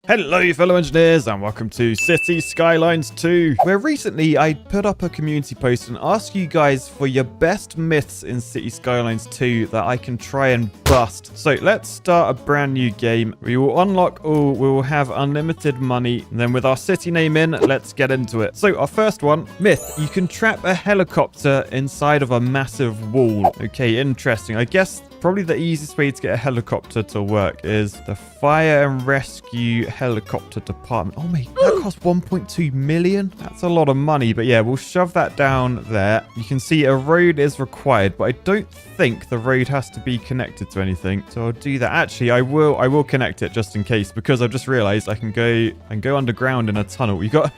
Hello fellow engineers and welcome to Cities Skylines 2, where recently I put up a community post and asked you guys for your best myths in Cities Skylines 2 that I can try and bust. So let's start a brand new game. We will unlock all, we will have unlimited money, and then with our city name in, let's get into it. So our first one, myth, you can trap a helicopter inside of a massive wall. Okay, interesting. I guess probably the easiest way to get a helicopter to work is the fire and rescue helicopter department. Oh my, that costs 1.2 million. That's a lot of money, but yeah, we'll shove that down there. You can see a road is required, but I don't think the road has to be connected to anything. So I'll do that. Actually, I will connect it just in case, because I've just realized I can go underground in a tunnel. You got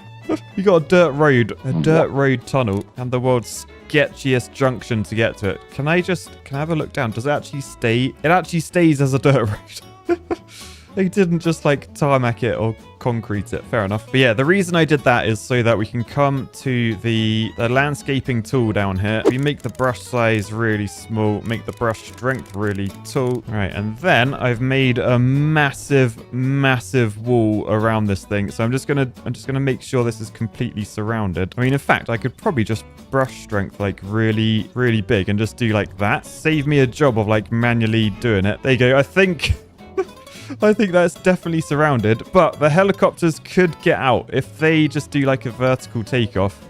a dirt road tunnel, and the world's sketchiest junction to get to it. Can I have a look down? Does it actually stay? It actually stays as a dirt road. They didn't just like tarmac it or concrete it. Fair enough. But yeah, the reason I did that is so that we can come to the landscaping tool down here. We make the brush size really small, make the brush strength really tall. Right, and then I've made a massive wall around this thing. So I'm just gonna make sure this is completely surrounded. I mean, in fact, I could probably just brush strength like really big and just do like that. Save me a job of like manually doing it. There you go. I think that's definitely surrounded, but the helicopters could get out if they just do like a vertical takeoff.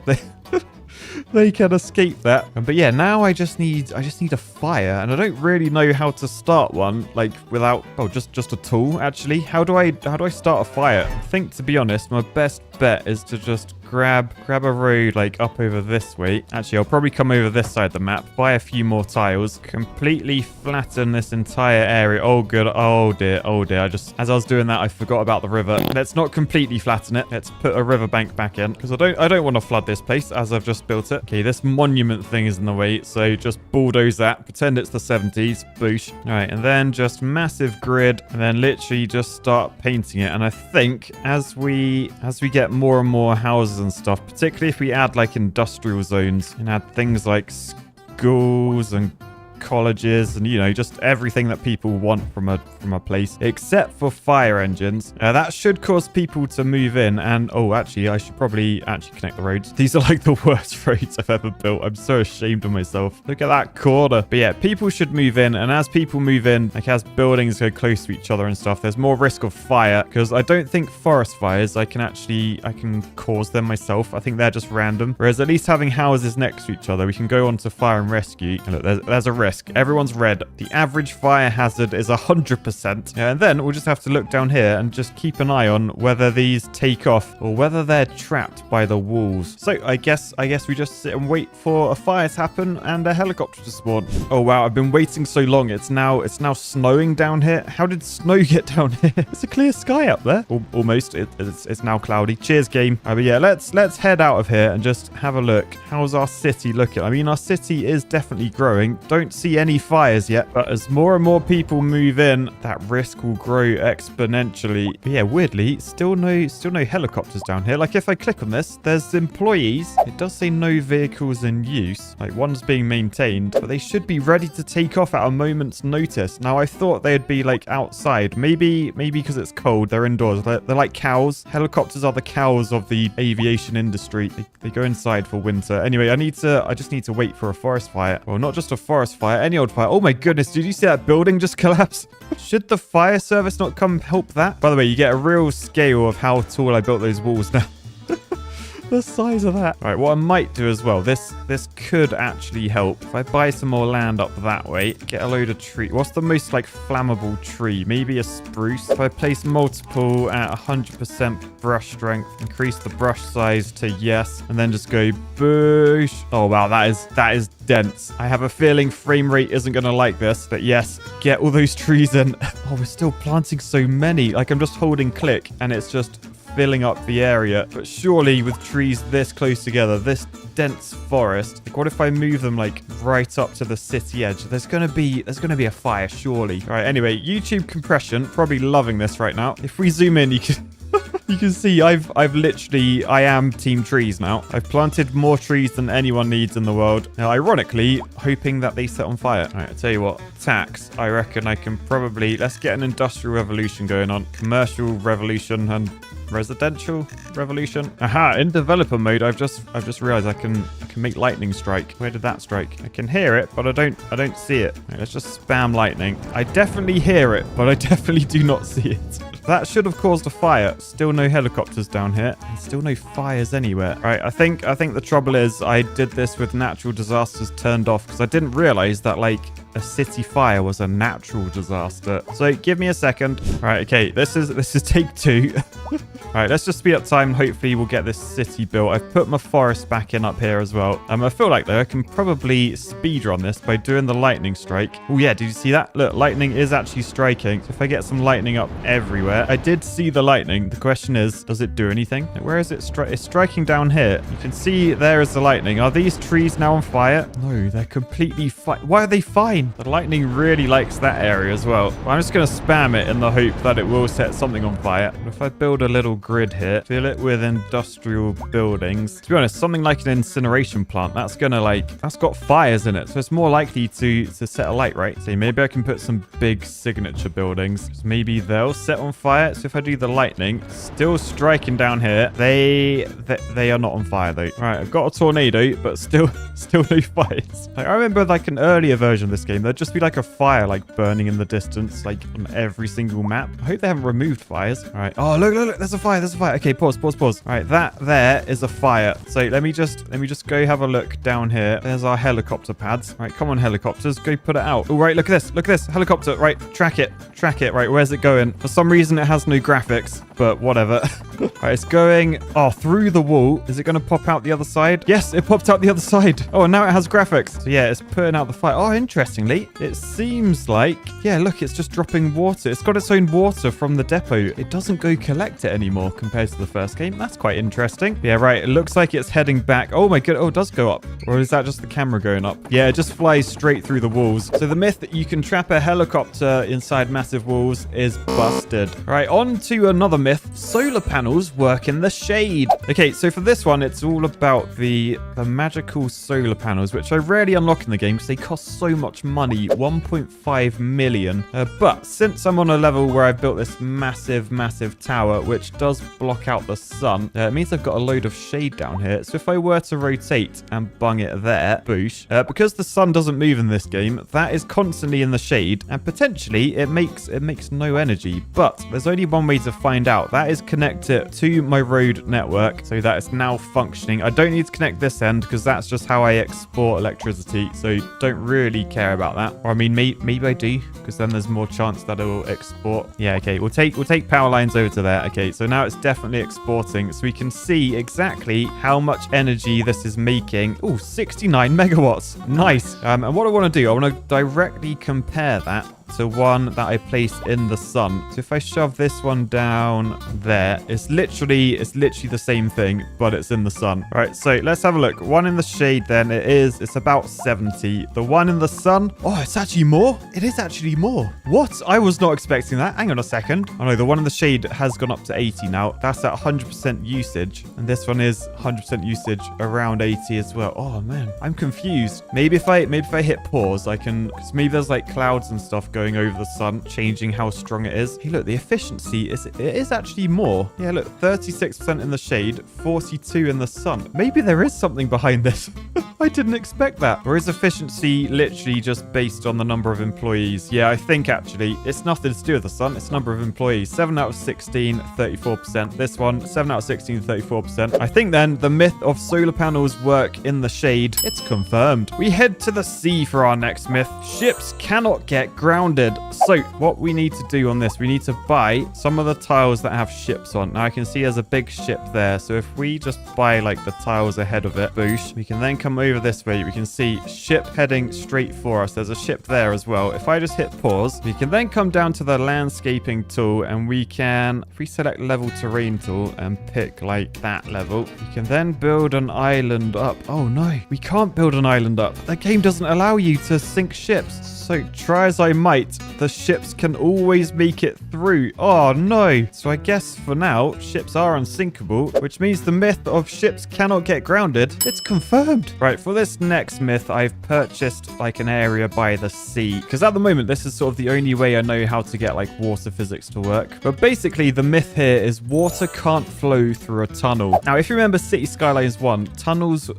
They can escape that. But yeah, now I just need a fire, and I don't really know how to start one like without just a tool. Actually, how do I start a fire? I think, to be honest, my best bet is to just grab a road like up over this way. Actually, I'll probably come over this side of the map, buy a few more tiles, completely flatten this entire area. Oh good. Oh dear. As I was doing that, I forgot about the river. Let's not completely flatten it. Let's put a riverbank back in, because I don't want to flood this place as I've just built it. Okay, this monument thing is in the way, so just bulldoze that. Pretend it's the 70s. Boosh. All right, and then just massive grid, and then literally just start painting it. And I think as we get more and more houses and stuff, particularly if we add like industrial zones and add things like schools and colleges and, you know, just everything that people want from a place, except for fire engines, that should cause people to move in. And actually I should probably connect the roads. These are like the worst roads I've ever built. I'm so ashamed of myself. Look at that corner. But yeah, people should move in, and as people move in, like as buildings go close to each other and stuff, there's more risk of fire, because I don't think forest fires I can cause them myself. I think they're just random, whereas at least having houses next to each other, we can go on to fire and rescue. And look, there's a risk. Everyone's red. The average fire hazard is 100%. And then we'll just have to look down here and just keep an eye on whether these take off or whether they're trapped by the walls. So I guess we just sit and wait for a fire to happen and a helicopter to spawn. Oh wow, I've been waiting so long. It's now snowing down here. How did snow get down here? It's a clear sky up there. Almost. It's now cloudy. Cheers, game. But yeah, let's head out of here and just have a look. How's our city looking? I mean, our city is definitely growing. Don't see any fires yet, but as more and more people move in, that risk will grow exponentially. But yeah, weirdly, still no helicopters down here. Like if I click on this, there's employees. It does say no vehicles in use. Like one's being maintained, but they should be ready to take off at a moment's notice. Now I thought they'd be like outside. Maybe because it's cold, they're indoors. They're like cows. Helicopters are the cows of the aviation industry. They go inside for winter. Anyway, I just need to wait for a forest fire. Well, not just a forest fire, any old fire. Oh my goodness, did you see that building just collapse? Should the fire service not come help that? By the way, you get a real scale of how tall I built those walls now. The size of that. All right, what I might do as well, this could actually help. If I buy some more land up that way, get a load of tree. What's the most like flammable tree? Maybe a spruce. If I place multiple at 100% brush strength, increase the brush size to yes, and then just go boosh. Oh wow, that is dense. I have a feeling frame rate isn't gonna like this, but yes, get all those trees in. Oh, we're still planting so many. Like I'm just holding click and it's just filling up the area. But surely with trees this close together, this dense forest, like what if I move them like right up to the city edge? There's gonna be a fire, surely. All right, anyway, YouTube compression, probably loving this right now. If we zoom in, you can You can see I am team trees now. I've planted more trees than anyone needs in the world. Now, ironically, hoping that they set on fire. All right, I'll tell you what. Tax, I reckon I can probably... Let's get an industrial revolution going on. Commercial revolution and residential revolution. Aha, in developer mode, I've just realized I can make lightning strike. Where did that strike? I can hear it, but I don't see it. Right, let's just spam lightning. I definitely hear it, but I definitely do not see it. That should have caused a fire. Still no helicopters down here. And still no fires anywhere. Right, I think the trouble is I did this with natural disasters turned off because I didn't realize that like a city fire was a natural disaster. So give me a second. All right, okay, this is take 2. All right, let's just speed up time. Hopefully we'll get this city built. I've put my forest back in up here as well. I feel like though I can probably speedrun this by doing the lightning strike. Oh yeah, did you see that? Look, lightning is actually striking. So if I get some lightning up everywhere, I did see the lightning. The question is, does it do anything? Where is it? It's striking down here. You can see there is the lightning. Are these trees now on fire? No, they're completely fine. Why are they fine? The lightning really likes that area as well. I'm just going to spam it in the hope that it will set something on fire. If I build a little grid here, fill it with industrial buildings. To be honest, something like an incineration plant, that's got fires in it. So it's more likely to set a light, right? So maybe I can put some big signature buildings. So maybe they'll set on fire. So if I do the lightning, still striking down here, they are not on fire though. Right, I've got a tornado, but still no fires. Like, I remember like an earlier version of this game, there'd just be like a fire like burning in the distance, like on every single map. I hope they haven't removed fires. All right. Oh, look, there's a fire. Okay, pause. All right, that there is a fire. So let me just go have a look down here. There's our helicopter pads. All right, come on, helicopters, go put it out. All right, look at this helicopter. Right, track it. Right, where's it going? For some reason, it has no graphics, but whatever. All right, it's going through the wall. Is it going to pop out the other side? Yes, it popped out the other side. Oh, and now it has graphics. So yeah, it's putting out the fire. Oh, interestingly, it seems like, yeah, look, it's just dropping water. It's got its own water from the depot. It doesn't go collect it anymore compared to the first game. That's quite interesting. Yeah, right. It looks like it's heading back. Oh my god. Oh, it does go up. Or is that just the camera going up? Yeah, it just flies straight through the walls. So the myth that you can trap a helicopter inside massive walls is busted. All right, on to another myth. Solar panels work in the shade. Okay, so for this one, it's all about the magical solar panels, which I rarely unlock in the game because they cost so much money, 1.5 million. But since I'm on a level where I've built this massive tower, which does block out the sun, it means I've got a load of shade down here. So if I were to rotate and bung it there, boosh, because the sun doesn't move in this game, that is constantly in the shade, and potentially it makes no energy. But there's only one way to find out. That is connect it to my road network so that it's now functioning. I don't need to connect this end because that's just how I export electricity, so don't really care about that. Or I mean, maybe I do, because then there's more chance that it will export. Yeah, okay, we'll take power lines over to there. Okay, so now it's definitely exporting, so we can see exactly how much energy this is making. Oh, 69 megawatts. Nice. And what I want to do, I want to directly compare that to one that I placed in the sun. So if I shove this one down there, it's literally the same thing, but it's in the sun. All right, so let's have a look. One in the shade then, it's about 70. The one in the sun, oh, it's actually more. It is actually more. What? I was not expecting that. Hang on a second. Oh no, the one in the shade has gone up to 80 now. That's at 100% usage. And this one is 100% usage around 80 as well. Oh man, I'm confused. Maybe if I hit pause, I can, because maybe there's like clouds and stuff going over the sun, changing how strong it is. Hey, look, the efficiency is actually more. Yeah, look, 36% in the shade, 42 in the sun. Maybe there is something behind this. I didn't expect that. Or is efficiency literally just based on the number of employees? Yeah, I think actually it's nothing to do with the sun. It's number of employees. 7 out of 16, 34%. This one, 7 out of 16, 34%. I think then the myth of solar panels work in the shade, it's confirmed. We head to the sea for our next myth. Ships cannot get grounded. So what we need to do on this, we need to buy some of the tiles that have ships on. Now I can see there's a big ship there. So if we just buy like the tiles ahead of it, boosh, we can then come over over this way, we can see ship heading straight for us. There's a ship there as well. If I just hit pause, we can then come down to the landscaping tool and we can, if we select level terrain tool and pick like that level, we can then build an island up. Oh no, we can't build an island up. The game doesn't allow you to sink ships. So try as I might, the ships can always make it through. Oh no. So I guess for now, ships are unsinkable, which means the myth of ships cannot get grounded, it's confirmed. Right, for this next myth, I've purchased like an area by the sea, because at the moment, this is sort of the only way I know how to get like water physics to work. But basically, the myth here is water can't flow through a tunnel. Now, if you remember Cities Skylines 1, tunnels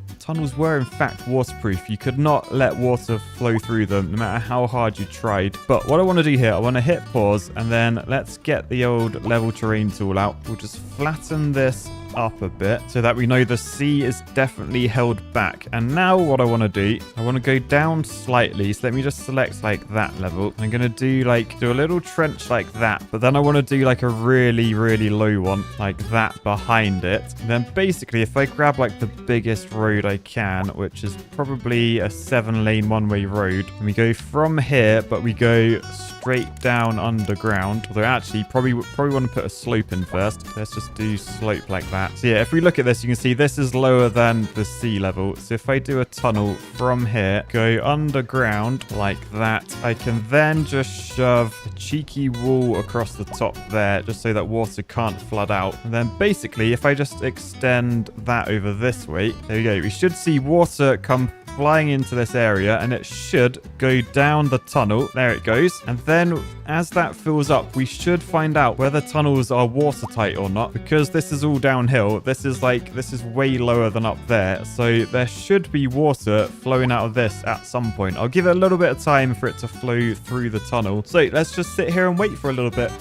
were in fact waterproof. You could not let water flow through them, no matter how hard you tried. But what I want to do here, I want to hit pause, and then let's get the old level terrain tool out. We'll just flatten this up a bit so that we know the sea is definitely held back. And now what I want to do, I want to go down slightly. So let me just select like that level. I'm going to do a little trench like that, but then I want to do like a really, really low one like that behind it. And then basically if I grab like the biggest road I can, which is probably a 7-lane one-way road, and we go from here, but we go straight down underground. Although actually probably want to put a slope in first. Let's just do slope like that. So yeah, if we look at this, you can see this is lower than the sea level. So if I do a tunnel from here, go underground like that, I can then just shove a cheeky wall across the top there, just so that water can't flood out. And then basically, if I just extend that over this way, there we go. We should see water come flying into this area, and it should go down the tunnel. There it goes. And then as that fills up, we should find out whether tunnels are watertight or not, because this is all downhill. This is way lower than up there. So there should be water flowing out of this at some point. I'll give it a little bit of time for it to flow through the tunnel. So let's just sit here and wait for a little bit.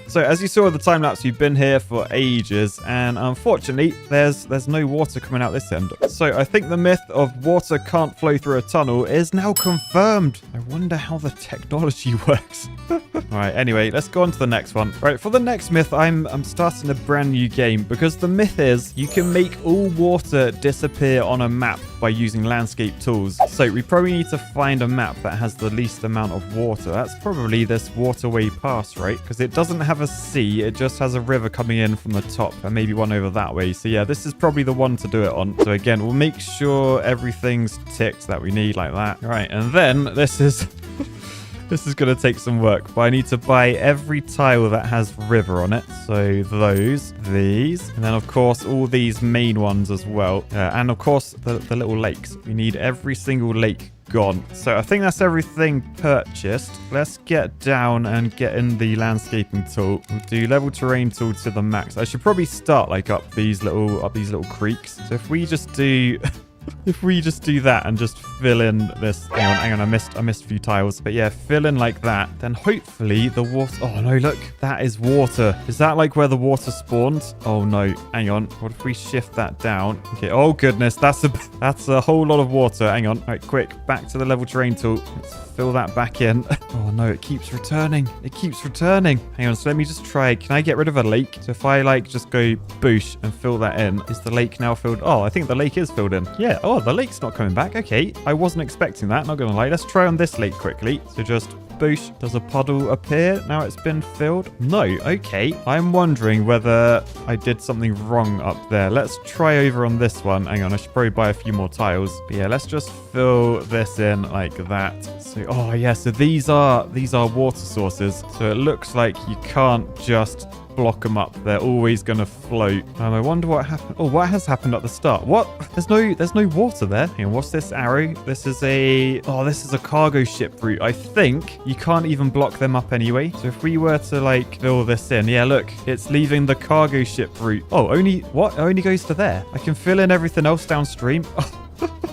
So as you saw in the time lapse, we've been here for ages, and unfortunately, there's no water coming out this end. So I think the myth of water can't flow through a tunnel is now confirmed. I wonder how the technology works. All right, anyway, let's go on to the next one. Right, for the next myth, I'm starting a brand new game, because the myth is you can make all water disappear on a map by using landscape tools. So we probably need to find a map that has the least amount of water. That's probably this waterway pass, right? Because it doesn't have a sea, it just has a river coming in from the top, and maybe one over that way. So yeah, this is probably the one to do it on. So again, we'll make sure everything's ticked that we need like that. All right, and then this is this is going to take some work, but I need to buy every tile that has river on it. So these, and then of course all these main ones as well. And of course the little lakes. We need every single lake gone. So I think that's everything purchased. Let's get down and get in the landscaping tool. We'll do level terrain tool to the max. I should probably start like up these little creeks. So if we just do that and just fill in this, hang on, I missed a few tiles, but yeah, fill in like that, then hopefully the water, oh no, look, that is water. Is that like where the water spawns? Oh no, hang on, what if we shift that down? Okay, oh goodness, that's a whole lot of water. Hang on, all right, quick, back to the level terrain tool. Let's fill that back in. Oh no, it keeps returning. Hang on, so let me just try. Can I get rid of a lake? So if I like just go boosh and fill that in, is the lake now filled? Oh, I think the lake is filled in. Yeah, oh, the lake's not coming back. Okay, I wasn't expecting that, not gonna lie. Let's try on this lake quickly. So just boosh. Does a puddle appear now it's been filled? No. Okay, I'm wondering whether I did something wrong up there. Let's try over on this one. Hang on, I should probably buy a few more tiles. But yeah, let's just fill this in like that. So, oh yeah, so these are water sources. So it looks like you can't just block them up. They're always going to float. I wonder what happened. Oh, what has happened at the start? What? There's no water there. Hang on, what's this arrow? This is a cargo ship route. I think you can't even block them up anyway. So if we were to like fill this in, yeah, look, it's leaving the cargo ship route. Oh, only goes to there. I can fill in everything else downstream.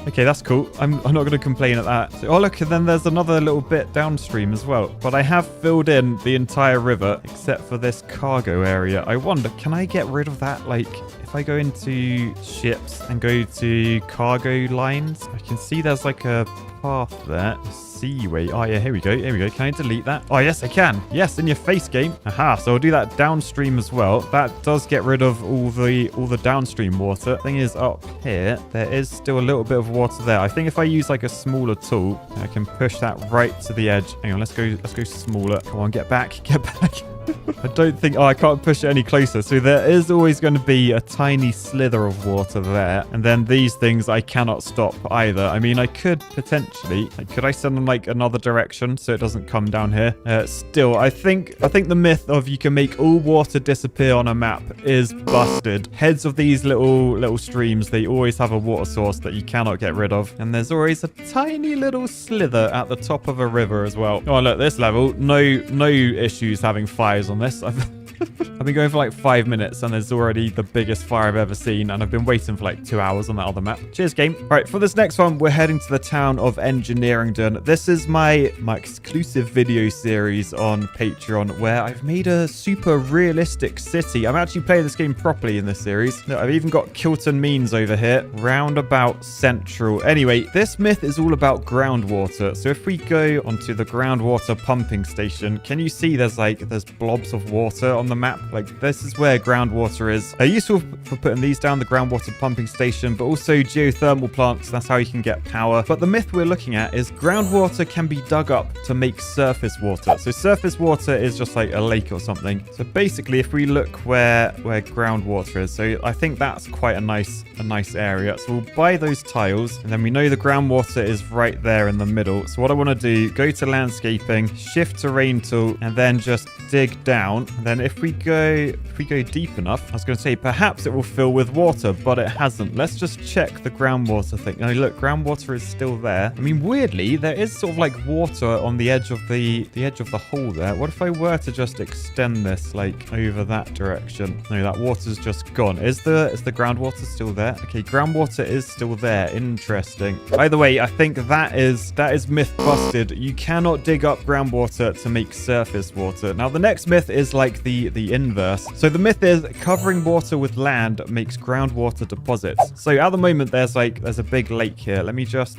Okay, that's cool. I'm not going to complain at that. So, oh, look, and then there's another little bit downstream as well. But I have filled in the entire river except for this cargo area. I wonder, can I get rid of that? Like, if I go into ships and go to cargo lines, I can see there's like a path there. seaway. Oh, yeah, here we go. Here we go. Can I delete that? Oh, yes, I can. Yes, in your face, game. Aha, so I'll do that downstream as well. That does get rid of all the downstream water. Thing is, up here, there is still a little bit of water there. I think if I use like a smaller tool, I can push that right to the edge. Hang on, let's go smaller. Come on, get back. Get back. I don't think... Oh, I can't push it any closer. So there is always going to be a tiny slither of water there. And then these things I cannot stop either. I mean, I could potentially... Like, could I send them like another direction so it doesn't come down here? Still, I think the myth of you can make all water disappear on a map is busted. Heads of these little streams, they always have a water source that you cannot get rid of. And there's always a tiny little slither at the top of a river as well. Oh, look, this level, no issues having fires on this. I've been going for like 5 minutes and there's already the biggest fire I've ever seen, and I've been waiting for like 2 hours on that other map. Cheers, game. All right, for this next one, we're heading to the town of Engineeringdon. This is my exclusive video series on Patreon where I've made a super realistic city. I'm actually playing this game properly in this series. Look, I've even got Kilton Means over here, roundabout central. Anyway, this myth is all about groundwater. So if we go onto the groundwater pumping station, can you see there's blobs of water on the map? Like, this is where groundwater is. Useful for putting these down, the groundwater pumping station, but also geothermal plants. That's how you can get power. But the myth we're looking at is groundwater can be dug up to make surface water. So surface water is just like a lake or something. So basically, if we look where groundwater is, so I think that's quite a nice area. So we'll buy those tiles, and then we know the groundwater is right there in the middle. So what I want to do, go to landscaping, shift terrain tool, and then just dig down. And then if we go deep enough, I was going to say perhaps it will fill with water, but it hasn't. Let's just check the groundwater thing. Now look, groundwater is still there. I mean, weirdly, there is sort of like water on the edge of the hole there. What if I were to just extend this like over that direction? No, that water's just gone. Is the groundwater still there? Okay, groundwater is still there. Interesting. By the way, I think that is myth busted. You cannot dig up groundwater to make surface water. Now the next myth is like the inverse. So the myth is covering water with land makes groundwater deposits. So at the moment there's a big lake here. Let me just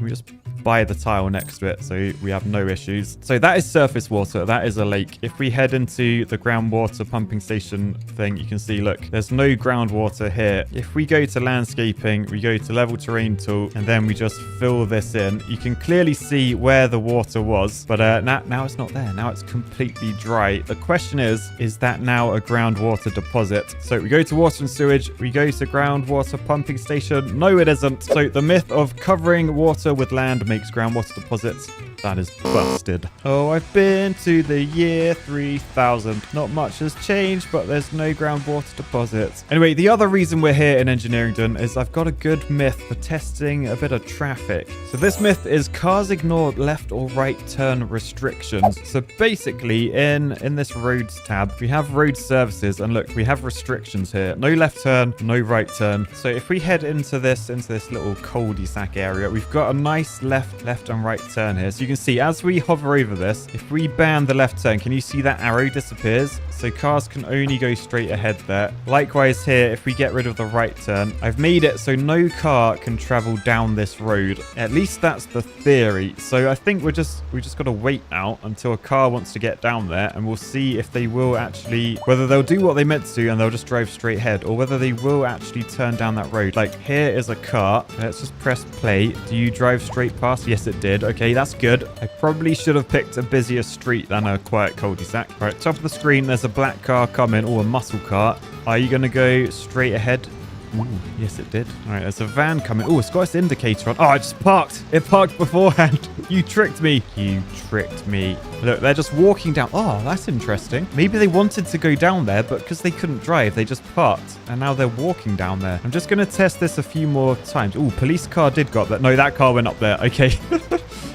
buy the tile next to it so we have no issues. So that is surface water. That is a lake. If we head into the groundwater pumping station thing, you can see, look, there's no groundwater here. If we go to landscaping, we go to level terrain tool, and then we just fill this in, you can clearly see where the water was, but now it's not there. Now it's completely dry. The question is that now a groundwater deposit? So we go to water and sewage, we go to groundwater pumping station. No, it isn't. So the myth of covering water with land makes groundwater deposits, that is busted. Oh, I've been to the year 3000. Not much has changed, but there's no groundwater deposits. Anyway, the other reason we're here in Engineeringdon is I've got a good myth for testing a bit of traffic. So this myth is cars ignore left or right turn restrictions. So basically in this roads tab, we have road services, and look, we have restrictions here. No left turn, no right turn. So if we head into this little cul-de-sac area, we've got a nice left and right turn here. So you can see as we hover over this, if we ban the left turn, can you see that arrow disappears? So cars can only go straight ahead there. Likewise here, if we get rid of the right turn, I've made it so no car can travel down this road. At least that's the theory. So I think we just got to wait now until a car wants to get down there, and we'll see if they will actually, whether they'll do what they meant to and they'll just drive straight ahead, or whether they will actually turn down that road. Like, here is a car. Let's just press play. Do you drive straight past? Yes, it did. Okay, that's good. I probably should have picked a busier street than a quiet cul-de-sac. All right, top of the screen, there's a black car coming, or a muscle car. Are you going to go straight ahead? Ooh, yes, it did. All right, there's a van coming. Oh, it's got its indicator on. Oh, it just parked. It parked beforehand. You tricked me. You tricked me. Look, they're just walking down. Oh, that's interesting. Maybe they wanted to go down there, but because they couldn't drive, they just parked. And now they're walking down there. I'm just going to test this a few more times. Oh, police car did go up there. No, that car went up there. Okay.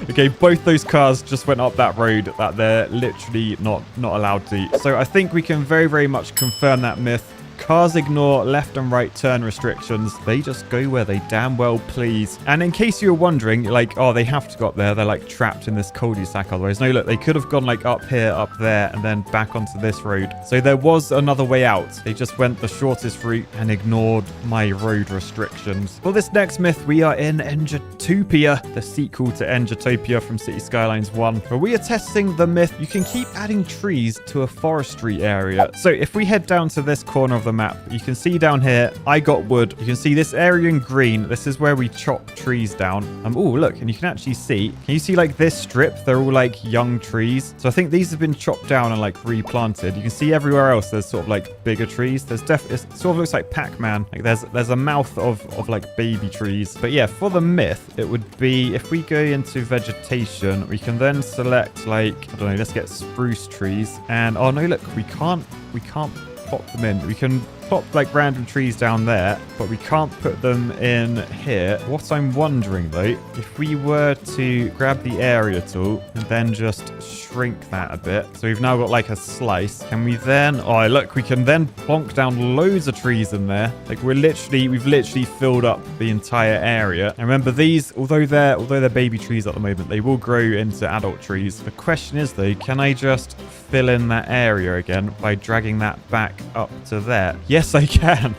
Okay, both those cars just went up that road that they're literally not allowed to. So I think we can very, very much confirm that myth. Cars ignore left and right turn restrictions. They just go where they damn well please. And in case you were wondering, like, oh, they have to go up there. They're like trapped in this cul-de-sac otherwise. No, look, they could have gone like up here, up there, and then back onto this road. So there was another way out. They just went the shortest route and ignored my road restrictions. For this next myth, we are in Engertopia, the sequel to Engertopia from Cities Skylines 1, where we are testing the myth you can keep adding trees to a forestry area. So if we head down to this corner of the map, you can see down here, I got wood. You can see this area in green. This is where we chop trees down. Oh, look, and you can actually see, can you see like this strip? They're all like young trees. So I think these have been chopped down and like replanted. You can see everywhere else there's sort of like bigger trees. There's definitely, it sort of looks like Pac-Man. Like there's a mouth of like baby trees. But yeah, for the myth, it would be if we go into vegetation, we can then select like, I don't know, let's get spruce trees. And oh no, look, we can't pop them in. We can plop like random trees down there, but we can't put them in here. What I'm wondering though, if we were to grab the area tool and then just shrink that a bit, so we've now got like a slice, can we then, oh look, we can then plonk down loads of trees in there. Like we've literally filled up the entire area. And remember, these, although they're baby trees at the moment, they will grow into adult trees. The question is though, can I just fill in that area again by dragging that back up to there? Yes, I can.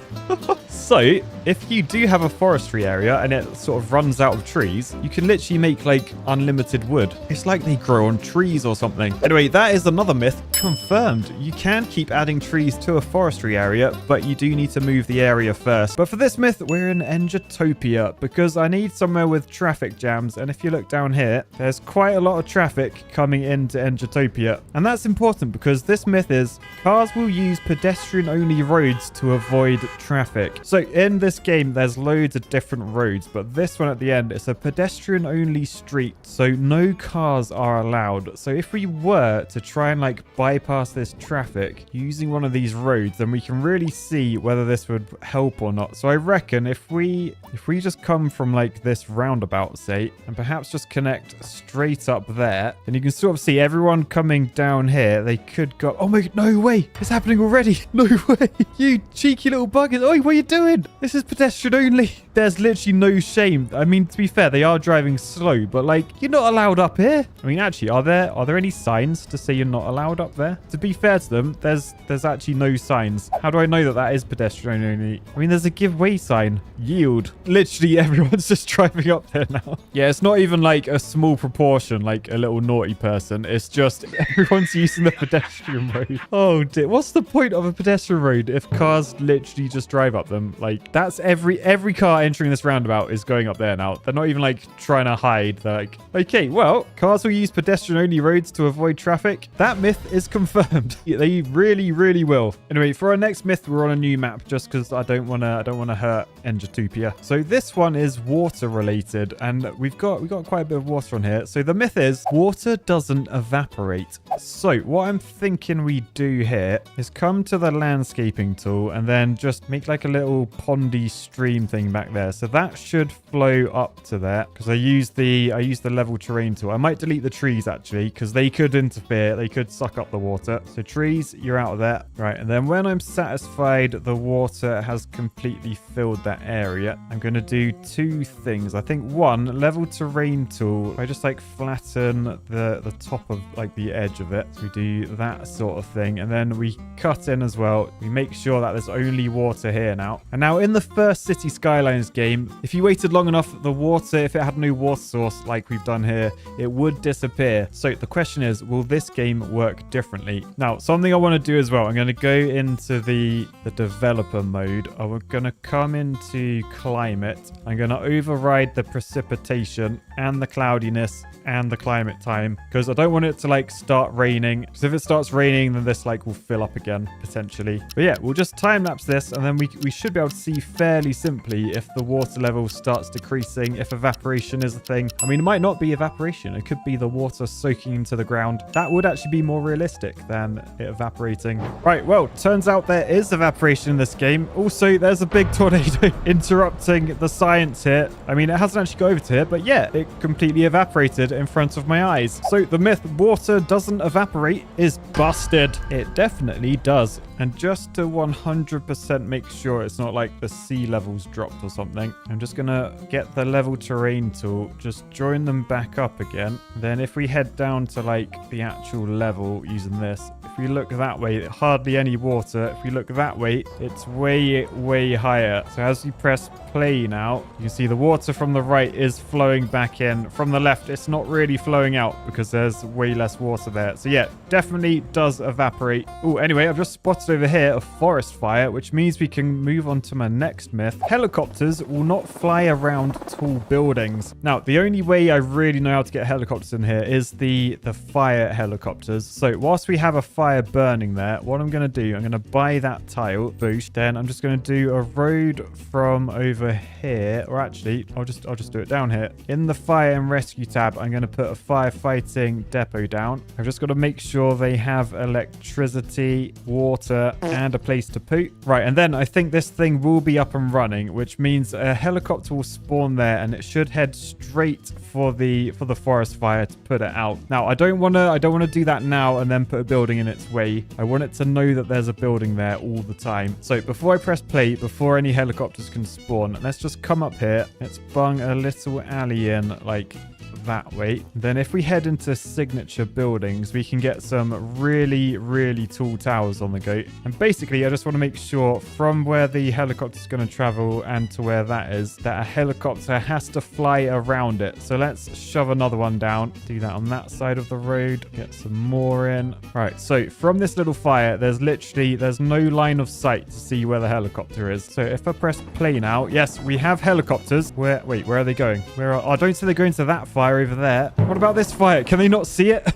So, if you do have a forestry area and it sort of runs out of trees, you can literally make like unlimited wood. It's like they grow on trees or something. Anyway, that is another myth confirmed. You can keep adding trees to a forestry area, but you do need to move the area first. But for this myth, we're in Engertopia because I need somewhere with traffic jams. And if you look down here, there's quite a lot of traffic coming into Engertopia. And that's important because this myth is cars will use pedestrian-only roads to avoid traffic. So in this game, there's loads of different roads, but this one at the end is a pedestrian-only street, so no cars are allowed. So if we were to try and like bypass this traffic using one of these roads, then we can really see whether this would help or not. So I reckon if we just come from like this roundabout, say, and perhaps just connect straight up there, then you can sort of see everyone coming down here. They could go, oh my, no way, it's happening already. No way, you cheeky little buggers. Oh, what are you doing? This is pedestrian only. There's literally no shame. I mean, to be fair, they are driving slow, but like, you're not allowed up here. I mean, actually, are there any signs to say you're not allowed up there? To be fair to them, there's actually no signs. How do I know that that is pedestrian only? I mean, there's a give way sign. Yield. Literally everyone's just driving up there now. Yeah, it's not even like a small proportion, like a little naughty person. It's just everyone's using the pedestrian road. Oh dear. What's the point of a pedestrian road if cars literally just drive up them? Like, that's every car entering this roundabout is going up there now. They're not even like trying to hide. They're like, okay, well, cars will use pedestrian only roads to avoid traffic. That myth is confirmed. They really will. Anyway, for our next myth, we're on a new map just because I don't want to hurt Engertopia. So this one is water related, and we've got quite a bit of water on here. So the myth is water doesn't evaporate. So what I'm thinking we do here is come to the landscaping tool and then just make like a little pondy stream thing back there. So that should flow up to there because I used the level terrain tool. I might delete the trees actually because they could interfere. They could suck up the water. So trees, you're out of there. Right. And then when I'm satisfied the water has completely filled that area, I'm going to do two things. I think one, level terrain tool. I just like flatten the top of like the edge of it. So we do that sort of thing. And then we cut in as well. We make sure that there's only water here now. And now in the first City Skylines game, if you waited long enough, the water, if it had no water source like we've done here, it would disappear. So the question is, will this game work differently? Now, something I want to do as well, I'm going to go into the developer mode. I'm going to come into climate. I'm going to override the precipitation and the cloudiness and the climate time because I don't want it to like start raining, because if it starts raining then this like will fill up again potentially. But yeah, we'll just time lapse this and then we should be able to see fairly simply if the water level starts decreasing, if evaporation is a thing. I mean, it might not be evaporation, it could be the water soaking into the ground. That would actually be more realistic. realistic than it evaporating. Right, well, turns out there is evaporation in this game. Also, there's a big tornado interrupting the science here. I mean, it hasn't actually got over to here, but yeah, it completely evaporated in front of my eyes. So the myth water doesn't evaporate is busted. It definitely does. And just to 100% make sure it's not like the sea levels dropped or something, I'm just going to get the level terrain tool, just join them back up again. Then if we head down to like the actual level using this, if we look that way, hardly any water. If we look that way, it's way, way higher. So as you press play now, you can see the water from the right is flowing back in. From the left, it's not really flowing out because there's way less water there. So yeah, definitely does evaporate. Oh, anyway, I've just spotted over here a forest fire, which means we can move on to my next myth. Helicopters will not fly around tall buildings. Now, the only way I really know how to get helicopters in here is the fire helicopters. So whilst we have a fire burning there, what I'm going to do, I'm going to buy that tile boost. Then I'm just going to do a road from over here, or actually I'll just do it down here. In the fire and rescue tab, I'm going to put a firefighting depot down. I've just got to make sure they have electricity, water, and a place to put. Right, and then I think this thing will be up and running, which means a helicopter will spawn there and it should head straight for the forest fire to put it out. Now, I don't want to do that now and then put a building in its way. I want it to know that there's a building there all the time. So before I press play, before any helicopters can spawn, let's just come up here. Let's bung a little alley in like that way. Then if we head into signature buildings, we can get some really, really tall towers on the go. And basically, I just want to make sure from where the helicopter is going to travel and to where that is, that a helicopter has to fly around it. So let's shove another one down. Do that on that side of the road. Get some more in. Right, so from this little fire, there's no line of sight to see where the helicopter is. So if I press play now, yes, we have helicopters. Where are they going? I don't see they're going to that fire over there. What about this fire? Can they not see it?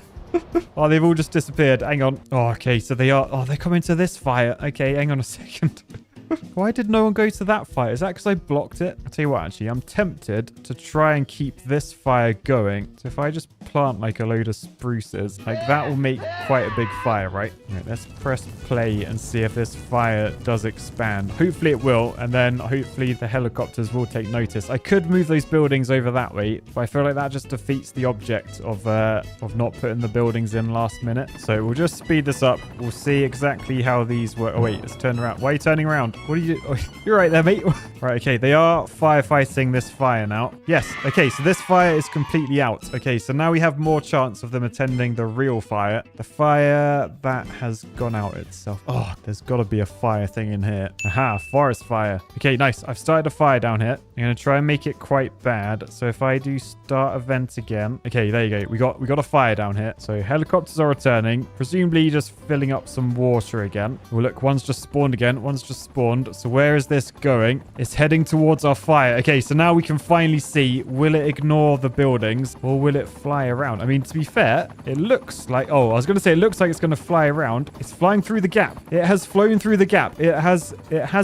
Oh, they've all just disappeared. Hang on. Oh, okay. So they are. Oh, they're coming to this fire. Okay, hang on a second. Why did no one go to that fire? Is that because I blocked it? I'll tell you what, actually, I'm tempted to try and keep this fire going. So if I just plant like a load of spruces, like that will make quite a big fire, right? Right, let's press play and see if this fire does expand. Hopefully it will, and then hopefully the helicopters will take notice. I could move those buildings over that way, but I feel like that just defeats the object of not putting the buildings in last minute. So we'll just speed this up. We'll see exactly how these work. Oh wait, let's turn around. Why are you turning around? What are you doing? Oh, you're right there, mate. Right, okay, they are firefighting this fire now. Yes, okay, so this fire is completely out. Okay, so now we have more chance of them attending the real fire. The fire that has gone out itself. Oh, there's got to be a fire thing in here. Aha, forest fire. Okay, nice. I've started a fire down here. I'm going to try and make it quite bad. So if I do start event again. Okay, there you go. We got a fire down here. So helicopters are returning, presumably just filling up some water again. Oh, look, one's just spawned again. One's just spawned. So where is this going? It's heading towards our fire. Okay, so now we can finally see, will it ignore the buildings or will it fly around? I mean, to be fair, it looks like, oh, I was going to say it looks like it's going to fly around. It's flying through the gap. It has flown through the gap. It has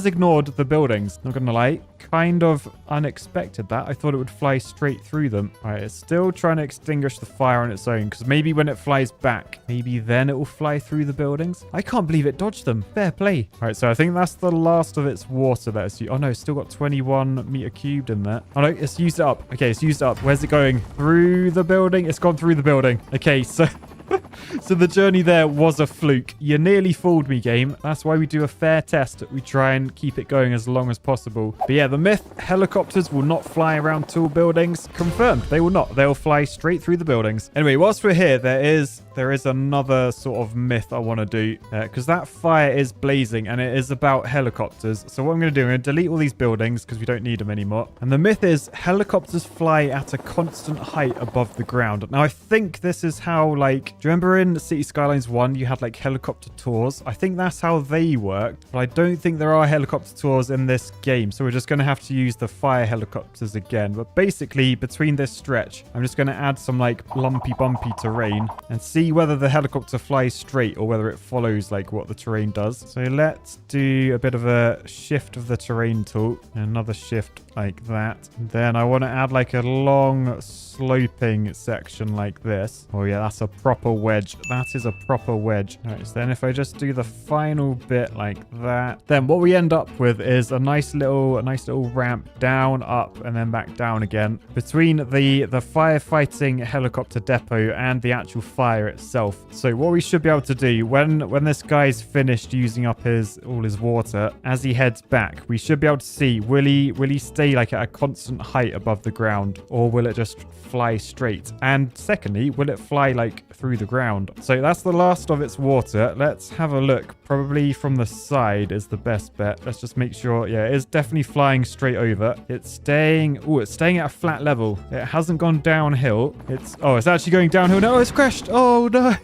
ignored the buildings. Not going to lie. Kind of unexpected that. I thought it would fly straight through them. All right, it's still trying to extinguish the fire on its own because maybe when it flies back, maybe then it will fly through the buildings. I can't believe it dodged them. Fair play. All right, so I think that's the last of its water that it's used. Oh no, it's still got 21 meter cubed in there. Oh no, it's used it up. Okay, it's used it up. Where's it going? Through the building? It's gone through the building. Okay, so so the journey there was a fluke. You nearly fooled me, game. That's why we do a fair test. We try and keep it going as long as possible. But yeah, the myth, helicopters will not fly around tall buildings. Confirmed. They will not. They'll fly straight through the buildings. Anyway, whilst we're here, there is another sort of myth I want to do because that fire is blazing and it is about helicopters. So what I'm going to do, I'm going to delete all these buildings because we don't need them anymore. And the myth is helicopters fly at a constant height above the ground. Now, I think this is how, like, do you remember in Cities Skylines 1, you had like helicopter tours? I think that's how they worked, but I don't think there are helicopter tours in this game. So we're just going to have to use the fire helicopters again. But basically, between this stretch, I'm just going to add some like lumpy, bumpy terrain and see whether the helicopter flies straight or whether it follows like what the terrain does. So let's do a bit of a shift of the terrain tool. Another shift like that. And then I want to add like a long sloping section like this. Oh yeah, that's a proper wedge. That is a proper wedge. All right, so then if I just do the final bit like that, then what we end up with is a nice little ramp down, up, and then back down again between the firefighting helicopter depot and the actual fire itself. So what we should be able to do when this guy's finished using up all his water, as he heads back, we should be able to see, will he stay like at a constant height above the ground, or will it just fly straight? And secondly, will it fly like through the ground? So that's the last of its water. Let's have a look. Probably from the side is the best bet. Let's just make sure. Yeah, it is definitely flying straight over. It's staying at a flat level. It hasn't gone downhill. It's actually going downhill. No, it's crashed. Oh no.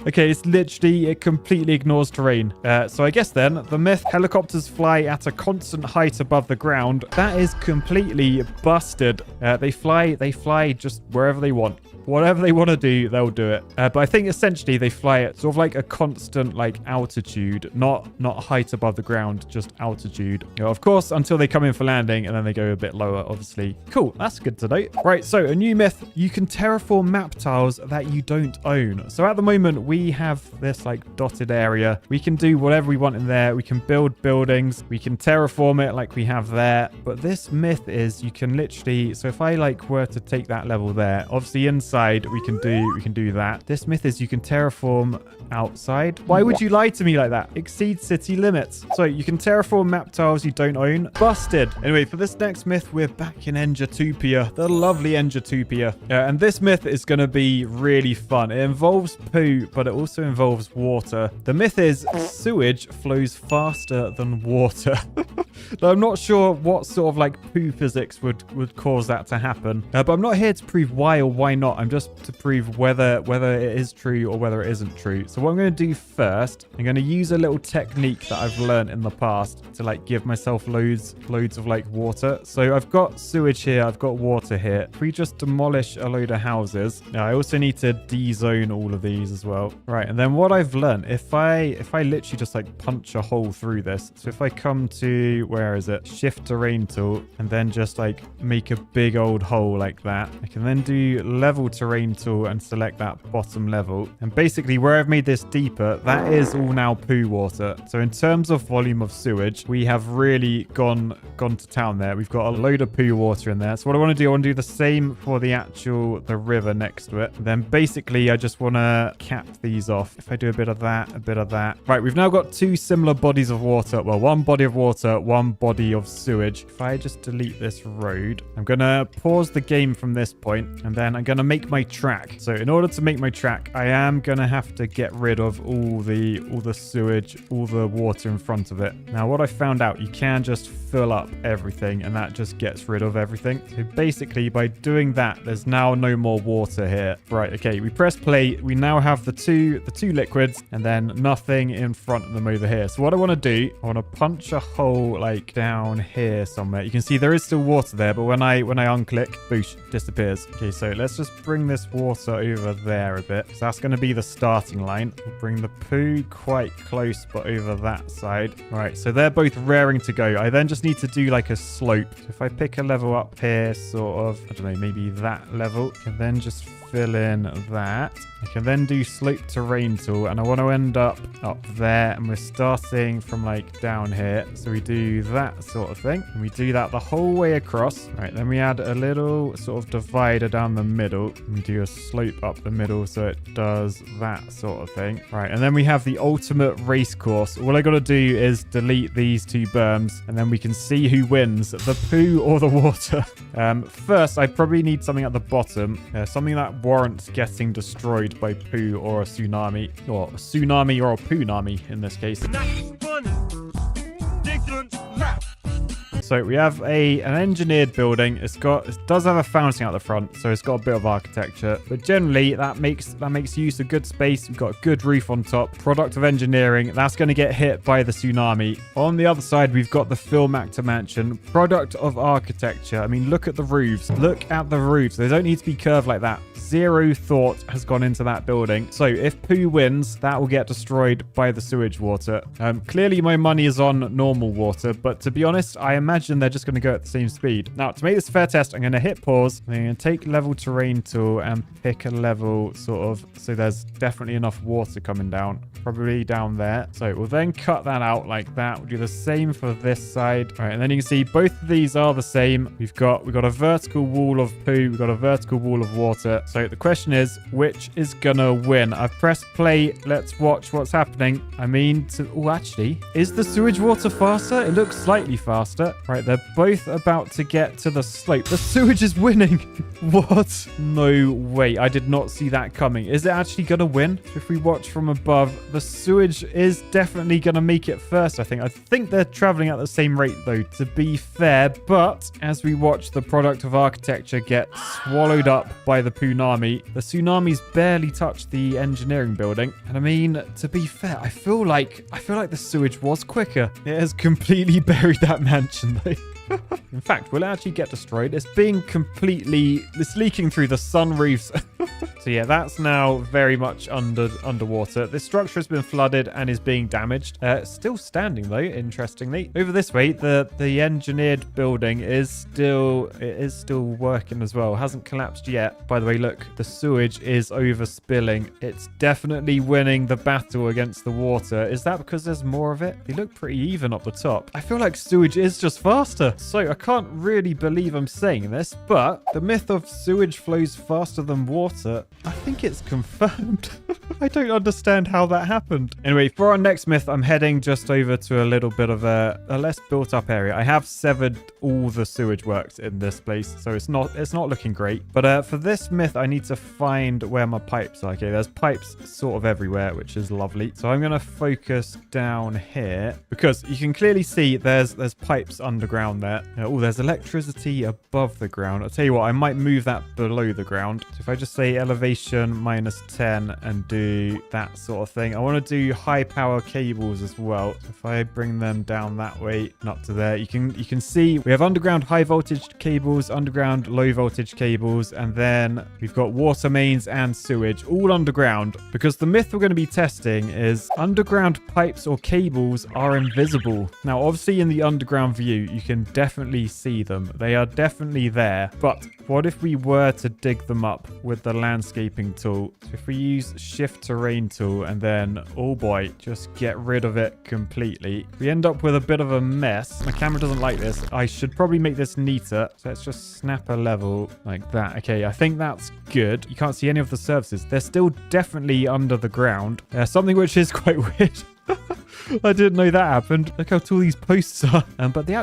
Okay, it completely ignores terrain. So I guess then the myth helicopters fly at a constant height above the ground, that is completely busted. They fly just wherever they want. Whatever they want to do, they'll do it. But I think essentially they fly at sort of like a constant like altitude, not height above the ground, just altitude. You know, of course, until they come in for landing, and then they go a bit lower, obviously. Cool, that's good to know. Right, so a new myth: you can terraform map tiles that you don't own. So at the moment, we have this like dotted area. We can do whatever we want in there. We can build buildings. We can terraform it like we have there. But this myth is you can literally. So if I like were to take that level there, obviously inside we can do that. This myth is you can terraform outside. Why would you lie to me like that? Exceed city limits. So you can terraform map tiles you don't own. Busted. Anyway, for this next myth, we're back in Engertopia, the lovely Engertopia. And this myth is going to be really fun. It involves poo, but it also involves water. The myth is sewage flows faster than water. Now, I'm not sure what sort of like poo physics would cause that to happen. But I'm not here to prove why or why not. I'm just to prove whether it is true or whether it isn't true. So what I'm going to do first, I'm going to use a little technique that I've learned in the past to like give myself loads of like water. So I've got sewage here, I've got water here. If we just demolish a load of houses, now I also need to de-zone all of these as well. Right, and then what I've learned, if I literally just like punch a hole through this, so if I come to, where is it? Shift terrain tool, and then just like make a big old hole like that. I can then do level terrain tool and select that bottom level. And basically where I've made this deeper, that is all now poo water. So in terms of volume of sewage, we have really gone to town there. We've got a load of poo water in there. So what I want to do the same for the river next to it. Then basically I just want to cap these off. If I do a bit of that, a bit of that. Right, we've now got two similar bodies of water. Well, one body of water, one body of sewage. If I just delete this road, I'm going to pause the game from this point, and then I'm going to make my track. So in order to make my track, I am going to have to get rid of all the sewage, all the water in front of it. Now, what I found out, you can just fill up everything, and that just gets rid of everything. So basically, by doing that, there's now no more water here. Right, okay, we press play. We now have the two liquids, and then nothing in front of them over here. So what I want to do, I want to punch a hole like down here somewhere. You can see there is still water there, but when I unclick, boosh, disappears. Okay, so let's just bring this water over there a bit. So that's going to be the starting line. We'll bring the poo quite close, but over that side. All right, so they're both raring to go. I then just need to do like a slope. So if I pick a level up here, sort of, I don't know, maybe that level, and then just fill in that. I can then do slope terrain tool, and I want to end up there, and we're starting from like down here. So we do that sort of thing, and we do that the whole way across. Right, then we add a little sort of divider down the middle, and we do a slope up the middle so it does that sort of thing. Right, and then we have the ultimate race course. All I got to do is delete these two berms, and then we can see who wins, the poo or the water. First, I probably need something at the bottom, something that warrants getting destroyed by poo or a tsunami, or a tsunami or a poonami in this case. So we have an engineered building. It does have a fountain out the front, so it's got a bit of architecture. But generally, that makes use of good space. We've got a good roof on top. Product of engineering. That's going to get hit by the tsunami. On the other side, we've got the film actor mansion. Product of architecture. I mean, look at the roofs. Look at the roofs. They don't need to be curved like that. Zero thought has gone into that building. So if poo wins, that will get destroyed by the sewage water. Clearly, my money is on normal water, but to be honest, I imagine imagine they're just going to go at the same speed. Now, to make this a fair test, I'm going to hit pause. I'm going to take level terrain tool and pick a level sort of, so there's definitely enough water coming down, probably down there. So we'll then cut that out like that. We'll do the same for this side. All right, and then you can see both of these are the same. We've got a vertical wall of poo. We've got a vertical wall of water. So the question is, which is gonna win? I've pressed play. Let's watch what's happening. I mean, oh, actually, is the sewage water faster? It looks slightly faster. Right, they're both about to get to the slope. The sewage is winning. What? No way. I did not see that coming. Is it actually gonna win? If we watch from above, the sewage is definitely gonna make it first, I think. I think they're traveling at the same rate, though, to be fair. But as we watch the product of architecture get swallowed up by the tsunami, the tsunami's barely touched the engineering building. And I mean, to be fair, I feel like the sewage was quicker. It has completely buried that mansion, though. In fact, will it actually get destroyed? It's leaking through the sunroofs. So yeah, that's now very much underwater. This structure has been flooded and is being damaged. Still standing though, interestingly. Over this way, the engineered building is still working as well. Hasn't collapsed yet. By the way, look, the sewage is overspilling. It's definitely winning the battle against the water. Is that because there's more of it? They look pretty even up the top. I feel like sewage is just faster. So I can't really believe I'm saying this, but the myth of sewage flows faster than water, I think it's confirmed. I don't understand how that happened. Anyway, for our next myth, I'm heading just over to a little bit of a less built up area. I have severed all the sewage works in this place, so it's not looking great. But for this myth, I need to find where my pipes are. Okay, there's pipes sort of everywhere, which is lovely. So I'm going to focus down here because you can clearly see there's pipes underground there. Oh, there's electricity above the ground. I'll tell you what, I might move that below the ground. So if I just say elevation -10 and do that sort of thing. I want to do high power cables as well. So if I bring them down that way and up to there, you can see we have underground high voltage cables, underground low voltage cables, and then we've got water mains and sewage all underground, because the myth we're going to be testing is underground pipes or cables are invisible. Now, obviously in the underground view, you can definitely see them. They are definitely there. But what if we were to dig them up with the landscaping tool? So if we use shift terrain tool and then, oh boy, just get rid of it completely, we end up with a bit of a mess. My camera doesn't like this. I should probably make this neater. So let's just snap a level like that. Okay, I think that's good. You can't see any of the surfaces. They're still definitely under the ground. Something which is quite weird. I didn't know that happened. Look how tall these posts are. But the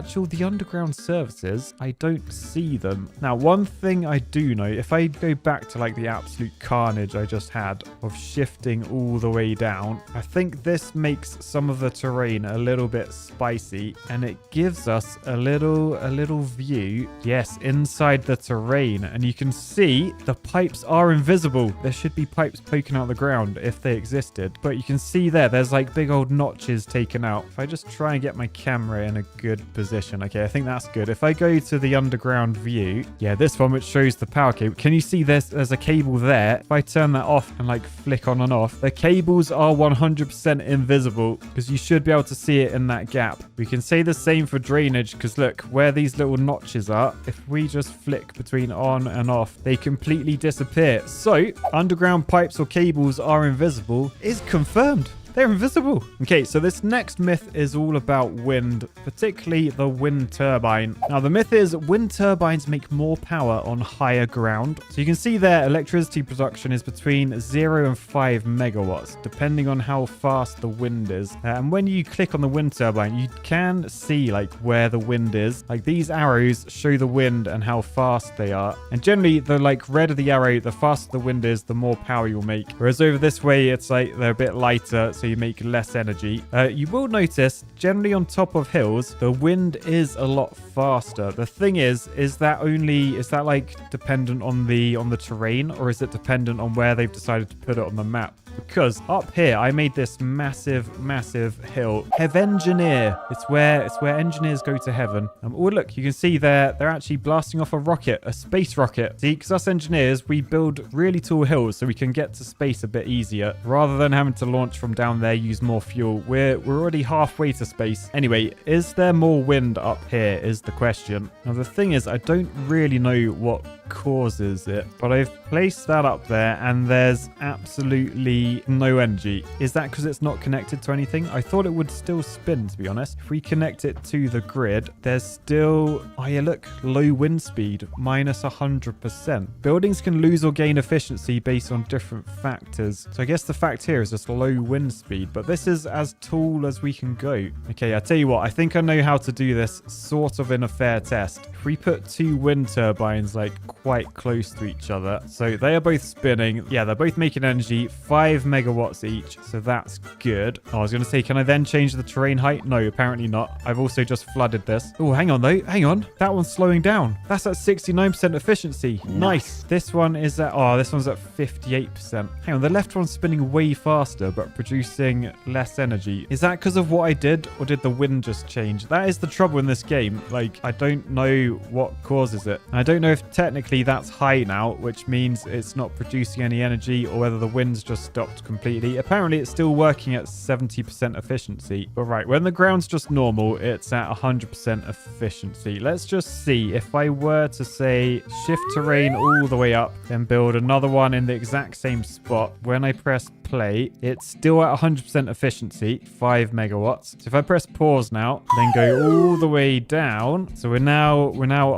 underground services, I don't see them. Now, one thing I do know, if I go back to like the absolute carnage I just had of shifting all the way down, I think this makes some of the terrain a little bit spicy, and it gives us a little view, yes, inside the terrain. And you can see the pipes are invisible. There should be pipes poking out the ground if they existed, but you can see there's like big old notches taken out. If I just try and get my camera in a good position. Okay, I think that's good. If I go to the underground view, yeah, this one which shows the power cable. Can you see there's a cable there? If I turn that off and like flick on and off, the cables are 100% invisible, because you should be able to see it in that gap. We can say the same for drainage, because look where these little notches are. If we just flick between on and off, they completely disappear. So underground pipes or cables are invisible is confirmed. They're invisible. Okay, so this next myth is all about wind, particularly the wind turbine. Now, the myth is wind turbines make more power on higher ground. So you can see there, electricity production is between 0 and 5 megawatts, depending on how fast the wind is. And when you click on the wind turbine, you can see like where the wind is. Like these arrows show the wind and how fast they are. And generally, the like redder the arrow, the faster the wind is, the more power you'll make. Whereas over this way, it's like they're a bit lighter, so you make less energy. You will notice generally on top of hills, the wind is a lot faster. The thing is that like dependent on the terrain, or is it dependent on where they've decided to put it on the map? because up here I made this massive hill. Heavengineer. It's where engineers go to heaven. Oh look, you can see they're actually blasting off a rocket, a space rocket. See, because us engineers, we build really tall hills so we can get to space a bit easier rather than having to launch from down there, use more fuel. We're already halfway to space. Anyway, is there more wind up here is the question. Now the thing is, I don't really know what causes it, but I've placed that up there and there's absolutely no energy. Is that because it's not connected to anything? I thought it would still spin, to be honest. If we connect it to the grid, there's still, oh yeah, look, low wind speed, minus 100%. Buildings can lose or gain efficiency based on different factors. So I guess the fact here is just low wind speed, but this is as tall as we can go. Okay, I tell you what, I think I know how to do this sort of in a fair test. If we put two wind turbines like quite close to each other, so they are both spinning. Yeah, they're both making energy, 5 megawatts each, so that's good. Oh, I was going to say, can I then change the terrain height? No, apparently not. I've also just flooded this. Oh, hang on though. Hang on. That one's slowing down. That's at 69% efficiency. Nice. This one is at, oh, this one's at 58%. Hang on, the left one's spinning way faster, but producing less energy. Is that because of what I did, or did the wind just change? That is the trouble in this game. Like, I don't know what causes it. I don't know if technically that's high now, which means it's not producing any energy, or whether the wind's just stopped completely. Apparently, it's still working at 70% efficiency. But right, when the ground's just normal, it's at 100% efficiency. Let's just see. If I were to say shift terrain all the way up, then build another one in the exact same spot, when I press play, it's still at 100% efficiency, 5 megawatts. So if I press pause now, then go all the way down. So we're now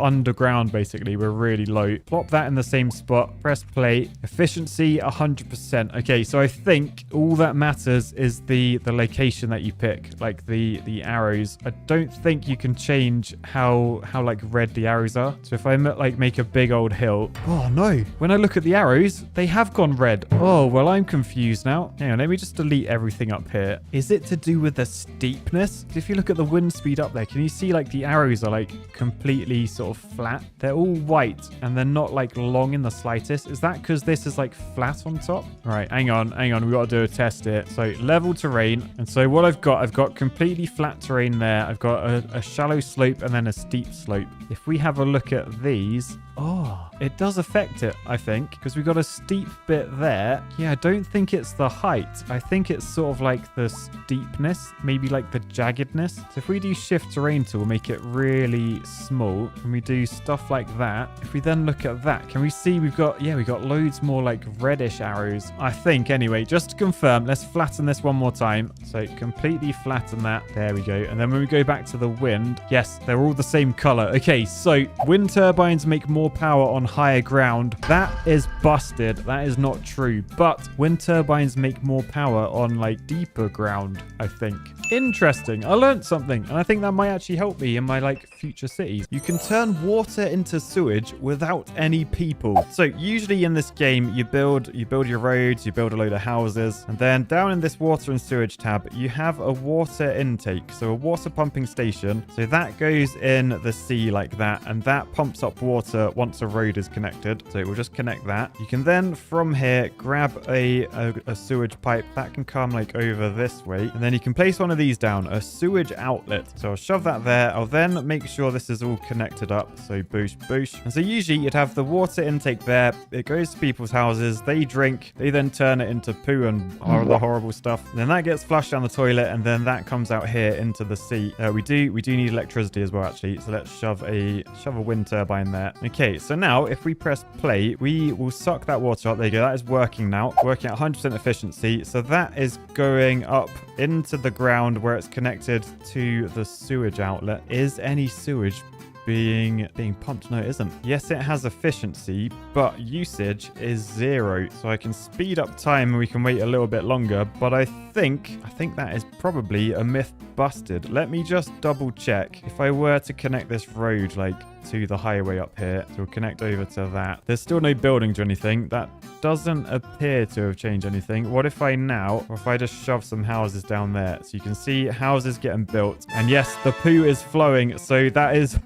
underground, basically. We're really low. Plop that in the same spot, press play, efficiency 100%. Okay, so I think all that matters is the location that you pick, like the arrows. I don't think you can change how like red the arrows are. So if I like make a big old hill, oh no, when I look at the arrows, they have gone red. Oh, well, I'm confused now. Hang on, let me just delete everything up here. Is it to do with the steepness? If you look at the wind speed up there, can you see like the arrows are like completely sort of flat? They're all white and they're not like long in the slightest. Is that because this is like flat on top? All right, hang on. We got to do a test here. So level terrain. And so what I've got completely flat terrain there. I've got a shallow slope and then a steep slope. If we have a look at these, oh, it does affect it, I think, because we've got a steep bit there. Yeah, I don't think it's the height. I think it's sort of like the steepness, maybe like the jaggedness. So if we do shift terrain tool, make it really small, and we do stuff like that. If we then look at that, can we see we've got loads more like reddish arrows, I think. Anyway, just to confirm, let's flatten this one more time. So completely flatten that. There we go. And then when we go back to the wind, yes, they're all the same color. Okay, so wind turbines make more power on higher ground. That is busted. That is not true. But wind turbines make more power on like deeper ground, I think. Interesting. I learned something, and I think that might actually help me in my like future cities. You can turn water into sewage without any people. So usually in this game, you build your roads, you build a load of houses, and then down in this water and sewage tab, you have a water intake, so a water pumping station. So that goes in the sea like that, and that pumps up water once a road is connected. So we'll just connect that. You can then from here grab a sewage pipe that can come like over this way, and then you can place one of these down, a sewage outlet. So I'll shove that there. I'll then make sure this is all connected up. So boosh, boosh. And so usually you'd have the water intake there. It goes to people's houses. They drink. They then turn it into poo and the horrible stuff. And then that gets flushed down the toilet, and then that comes out here into the sea. We do need electricity as well, actually. So let's shove a wind turbine there. Okay, so now if we press play, we will suck that water up. There you go. That is working now. Working at 100% efficiency. So that is going up into the ground where it's connected to the sewage outlet. Is any sewage being pumped? No, it isn't. Yes, it has efficiency, but usage is 0. So I can speed up time and we can wait a little bit longer, but I think that is probably a myth busted. Let me just double check. If I were to connect this road like to the highway up here, so we'll connect over to that. There's still no buildings or anything. That doesn't appear to have changed anything. What if I just shove some houses down there? So you can see houses getting built. And yes, the poo is flowing. So that is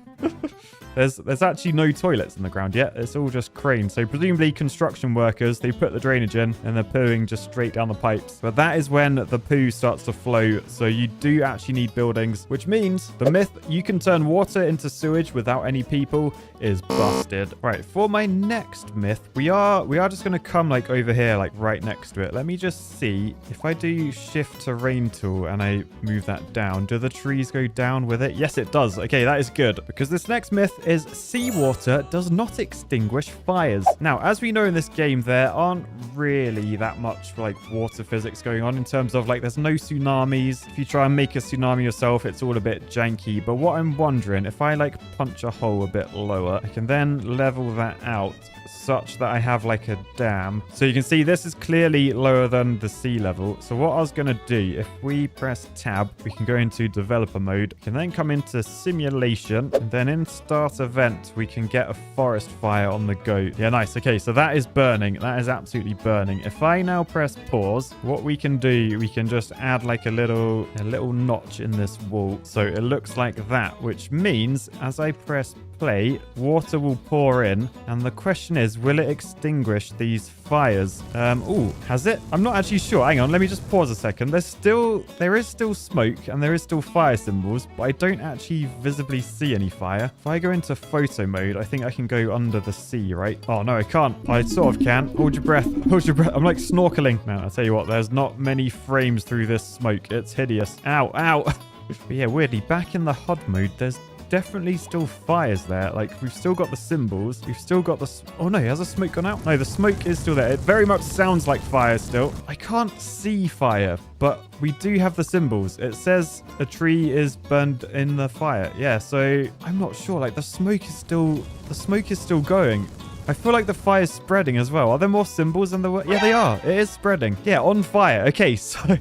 There's actually no toilets in the ground yet. It's all just cranes. So presumably construction workers, they put the drainage in and they're pooing just straight down the pipes. But that is when the poo starts to flow. So you do actually need buildings, which means the myth you can turn water into sewage without any people is busted. Right, for my next myth, we are just going to come like over here, like right next to it. Let me just see if I do shift terrain tool and I move that down. Do the trees go down with it? Yes, it does. Okay, that is good because this next myth is seawater does not extinguish fires. Now, as we know in this game, there aren't really that much like water physics going on in terms of like there's no tsunamis. If you try and make a tsunami yourself, it's all a bit janky. But what I'm wondering, if I like punch a hole a bit lower, I can then level that out such that I have like a dam. So you can see this is clearly lower than the sea level. So what I was going to do, if we press tab, we can go into developer mode. We can then come into simulation. And then in start event, we can get a forest fire on the go. Yeah, nice. Okay, so that is burning. That is absolutely burning. If I now press pause, what we can do, we can just add like a little notch in this wall. So it looks like that, which means as I press play, water will pour in, and the question is, will it extinguish these fires? Oh, has it? I'm not actually sure. Hang on, let me just pause a second. There is still smoke and there is still fire symbols, but I don't actually visibly see any fire. If I go into photo mode, I think I can go under the sea, right? Oh no, I can't. I sort of can. Hold your breath. Hold your breath. I'm like snorkeling. Man, I'll tell you what, there's not many frames through this smoke. It's hideous. Ow, ow. But yeah, weirdly, back in the HUD mode, there's definitely still fires there. Like, we've still got the symbols. We've still got the... Oh, no. Has the smoke gone out? No, the smoke is still there. It very much sounds like fire still. I can't see fire, but we do have the symbols. It says a tree is burned in the fire. Yeah, so I'm not sure. Like, the smoke is still going. I feel like the fire's spreading as well. Are there more symbols in the... Yeah, they are. It is spreading. Yeah, on fire. Okay, so...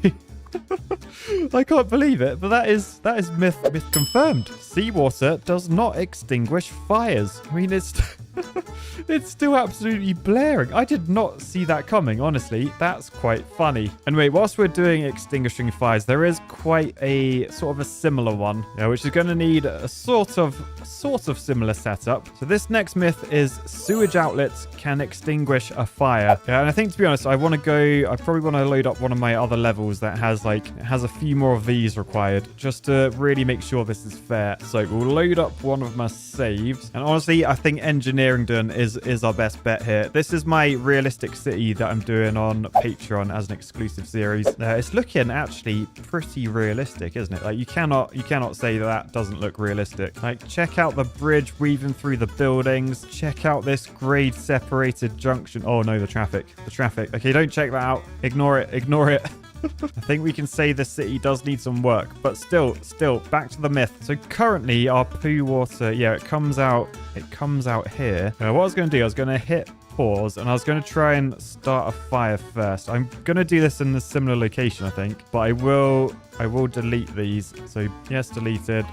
I can't believe it, but that is myth confirmed. Seawater does not extinguish fires. I mean, it's it's still absolutely blaring. I did not see that coming, honestly. That's quite funny. Anyway, whilst we're doing extinguishing fires, there is quite a sort of a similar one, which is going to need a sort of similar setup. So this next myth is sewage outlets can extinguish a fire. Yeah, and I think, to be honest, I probably want to load up one of my other levels that has a few more of these required, just to really make sure this is fair. So we'll load up one of my saves. And honestly, I think engineering done is our best bet here. This is my realistic city that I'm doing on Patreon as an exclusive series. It's looking actually pretty realistic, isn't it? Like, you cannot say that doesn't look realistic. Like, check out the bridge weaving through the buildings. Check out this grade separated junction. Oh no, the traffic. Okay, don't check that out. Ignore it. I think we can say the city does need some work, but still, back to the myth. So currently our poo water, yeah, it comes out here. What I was going to do, I was going to hit pause and I was going to try and start a fire first. I'm going to do this in a similar location, I think, but I will delete these. So yes, deleted.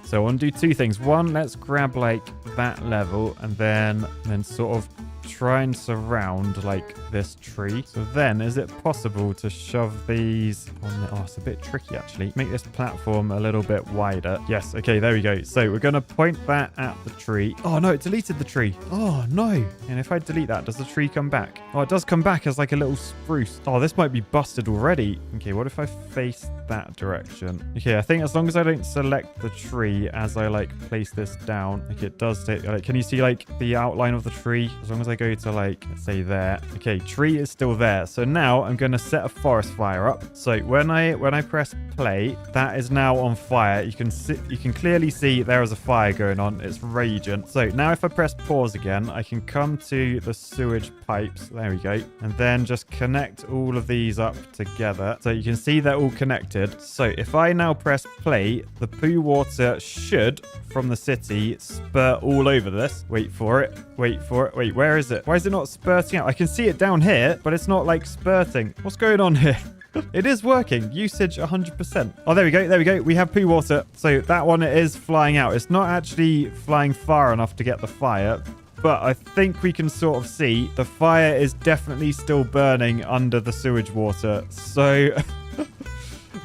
So I want to do two things. One, let's grab like that level and then sort of try and surround like this tree. So then, is it possible to shove these on the... Oh, it's a bit tricky actually. Make this platform a little bit wider. Yes, okay, there we go. So we're going to point that at the tree. Oh no, it deleted the tree. Oh no. And if I delete that, does the tree come back? Oh, it does come back as like a little spruce. Oh, this might be busted already. Okay, what if I face that direction? Okay, I think as long as I don't select the tree as I like place this down, like it does take... Like, can you see like the outline of the tree? As long as I go to like, let's say there. Okay, tree is still there. So now I'm going to set a forest fire up. So when I press play, that is now on fire. You can clearly see there is a fire going on. It's raging. So now if I press pause again, I can come to the sewage pipes. There we go. And then just connect all of these up together. So you can see they're all connected. So if I now press play, the poo water should, from the city, spurt all over this. Wait for it. Wait, where is it? Why is it not spurting out? I can see it down here, but it's not like spurting. What's going on here? It is working. Usage 100%. Oh, there we go. We have poo water. So that one is flying out. It's not actually flying far enough to get the fire, but I think we can sort of see the fire is definitely still burning under the sewage water. So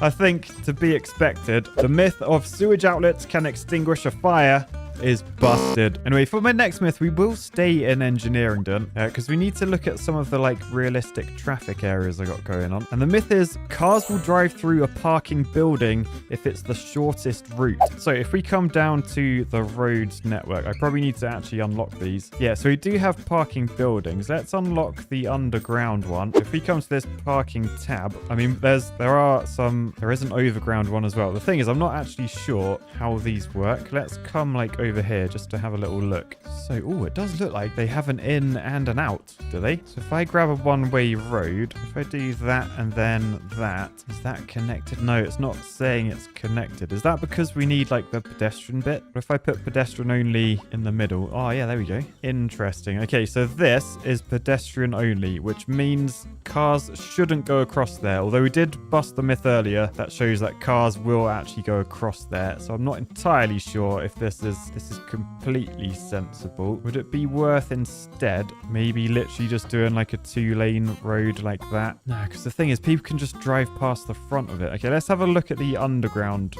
I think to be expected, the myth of sewage outlets can extinguish a fire is busted. Anyway, for my next myth, we will stay in engineering done because we need to look at some of the like realistic traffic areas I got going on. And the myth is cars will drive through a parking building if it's the shortest route. So if we come down to the roads network, I probably need to actually unlock these. Yeah, so we do have parking buildings. Let's unlock the underground one. If we come to this parking tab, I mean, there is an overground one as well. The thing is, I'm not actually sure how these work. Let's come like over here just to have a little look. So, oh, it does look like they have an in and an out, do they? So if I grab a one-way road, if I do that and then that, is that connected? No, it's not saying it's connected. Is that because we need like the pedestrian bit? But if I put pedestrian only in the middle, oh yeah, there we go. Interesting. Okay, so this is pedestrian only, which means cars shouldn't go across there. Although we did bust the myth earlier that shows that cars will actually go across there. So I'm not entirely sure if this is completely sensible. Would it be worth instead maybe literally just doing like a 2-lane road like that? No, because the thing is people can just drive past the front of it. Okay, let's have a look at the underground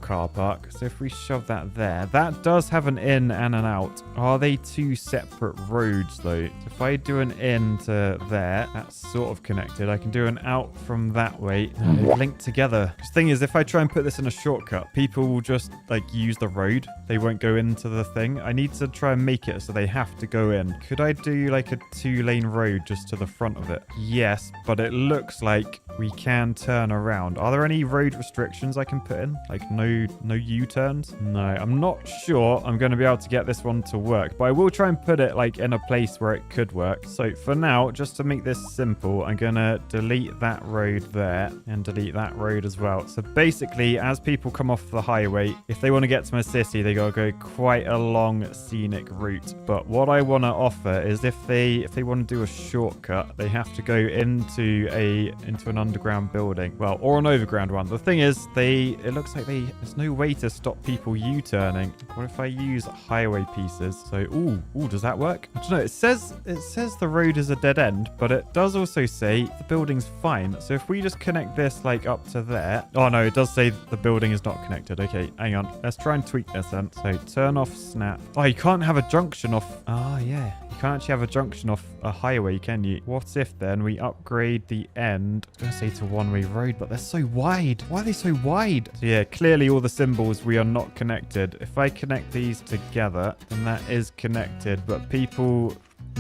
car park. So if we shove that there, that does have an in and an out. Are they two separate roads though? So if I do an in to there, that's sort of connected. I can do an out from that way. They're linked together. The thing is, if I try and put this in a shortcut, people will just like use the road. They won't go into the thing. I need to try and make it so they have to go in. Could I do like a 2-lane road just to the front of it? Yes, but it looks like we can turn around. Are there any road restrictions I can put in? Like no U-turns? No, I'm not sure I'm going to be able to get this one to work, but I will try and put it like in a place where it could work. So for now, just to make this simple, I'm going to delete that road there and delete that road as well. So basically, as people come off the highway, if they want to get to my city, they got to go quite a long scenic route. But what I want to offer is if they want to do a shortcut, they have to go into an underground building. Well, or an overground one. The thing is, it looks like there's no way to stop people U-turning. What if I use highway pieces? So, ooh, does that work? I don't know. It says the road is a dead end, but it does also say the building's fine. So if we just connect this like up to there. Oh no, it does say the building is not connected. Okay, hang on. Let's try and tweak this then. So turn off snap. Oh, you can't have a junction off. Oh yeah. You can't actually have a junction off a highway, can you? What if then we upgrade the end? I was going to say to one-way road, but they're so wide. Why are they so wide? So yeah, clearly all the symbols, we are not connected. If I connect these together, then that is connected. But people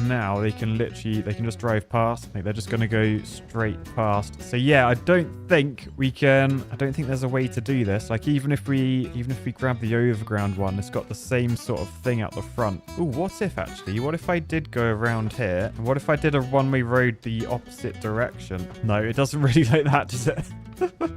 now, they can just drive past. Like, they're just going to go straight past. So yeah, I don't think there's a way to do this. Like, even if we grab the overground one, it's got the same sort of thing out the front. Ooh, what if I did go around here? And what if I did a one-way road the opposite direction? No, it doesn't really like that, does it?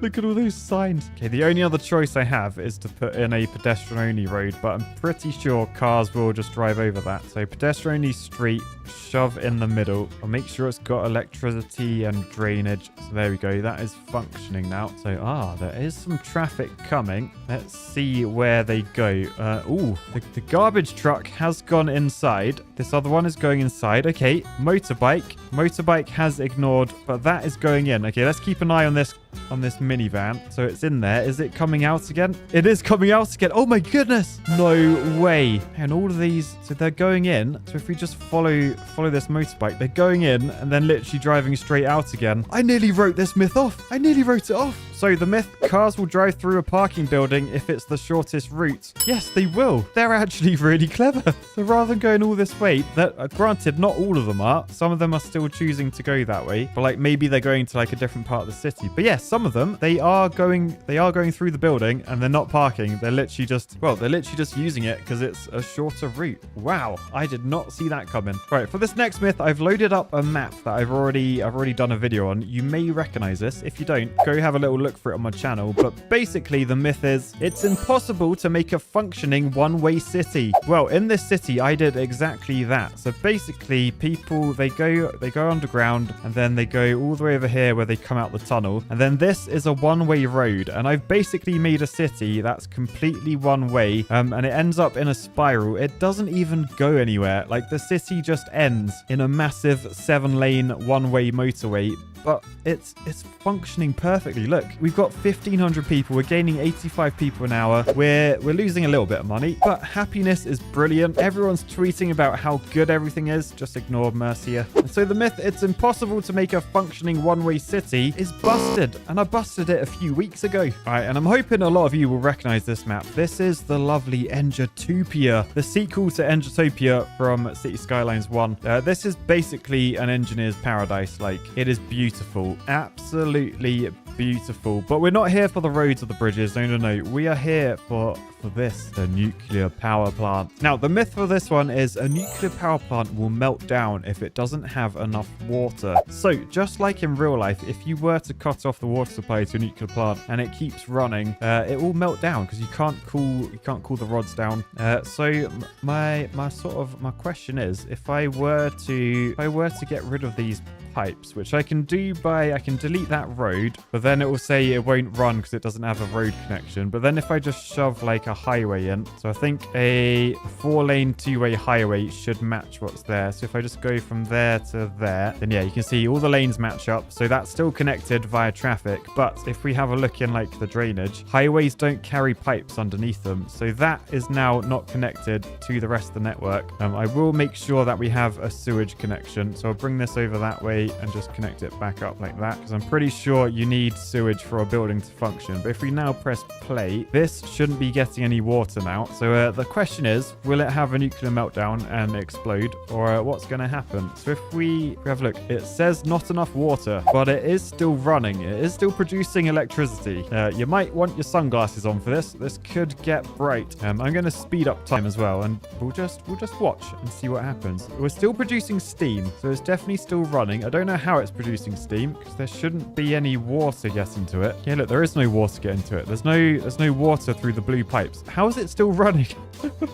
Look at all those signs. Okay, the only other choice I have is to put in a pedestrian-only road, but I'm pretty sure cars will just drive over that. So pedestrian-only street, shove in the middle. I'll make sure it's got electricity and drainage. So there we go. That is functioning now. So, there is some traffic coming. Let's see where they go. The garbage truck has gone inside. This other one is going inside. Okay, motorbike. Motorbike has ignored, but that is going in. Okay, let's keep an eye on this minivan. So it's in there. Is it coming out again? It is coming out again. Oh my goodness. No way. And all of these, so they're going in. So if we just follow this motorbike, they're going in and then literally driving straight out again. I nearly wrote this myth off. I nearly wrote it off. So the myth, cars will drive through a parking building if it's the shortest route. Yes, they will. They're actually really clever. So rather than going all this way, granted, not all of them are. Some of them are still choosing to go that way. But like maybe they're going to like a different part of the city. But yes, some of them, they are going through the building and they're not parking. They're literally just using it because it's a shorter route. Wow, I did not see that coming. Right, for this next myth, I've loaded up a map that I've already done a video on. You may recognize this. If you don't, go have a little look for it on my channel. But basically the myth is it's impossible to make a functioning one-way city. Well, in this city, I did exactly that. So basically people, they go underground and then they go all the way over here where they come out the tunnel. And then this is a one-way road. And I've basically made a city that's completely one way. And it ends up in a spiral. It doesn't even go anywhere. Like the city just ends in a massive 7-lane one-way motorway but it's functioning perfectly. Look, we've got 1,500 people. We're gaining 85 people an hour. We're losing a little bit of money, but happiness is brilliant. Everyone's tweeting about how good everything is. Just ignore Mercia. And so the myth, it's impossible to make a functioning one-way city, is busted. And I busted it a few weeks ago. All right, and I'm hoping a lot of you will recognize this map. This is the lovely Engertopia, the sequel to Engertopia from Cities Skylines 1. This is basically an engineer's paradise. Like, it is beautiful. Absolutely beautiful. But we're not here for the roads or the bridges. No. We are here for this, the nuclear power plant. Now, the myth for this one is a nuclear power plant will melt down if it doesn't have enough water. So, just like in real life, if you were to cut off the water supply to a nuclear plant and it keeps running, it will melt down because you can't cool the rods down. So my question is, if I were to get rid of these pipes, which I can do by, I can delete that road, but then it will say it won't run because it doesn't have a road connection. But then if I just shove like a highway in, so I think a 4-lane 2-way highway should match what's there. So if I just go from there to there, then yeah, you can see all the lanes match up. So that's still connected via traffic. But if we have a look in like the drainage, highways don't carry pipes underneath them. So that is now not connected to the rest of the network. I will make sure that we have a sewage connection. So I'll bring this over that way and just connect it back up like that, because I'm pretty sure you need sewage for a building to function. But if we now press play, this shouldn't be getting any water now. So the question is, will it have a nuclear meltdown and explode, or what's going to happen? So if we have a look, it says not enough water, but it is still running. It is still producing electricity. You might want your sunglasses on for this. This could get bright. I'm going to speed up time as well, and we'll just watch and see what happens. We're still producing steam, so it's definitely still running. I don't know how it's producing steam because there shouldn't be any water getting to it. Yeah, look, there is no water getting to it. There's no water through the blue pipes. How is it still running?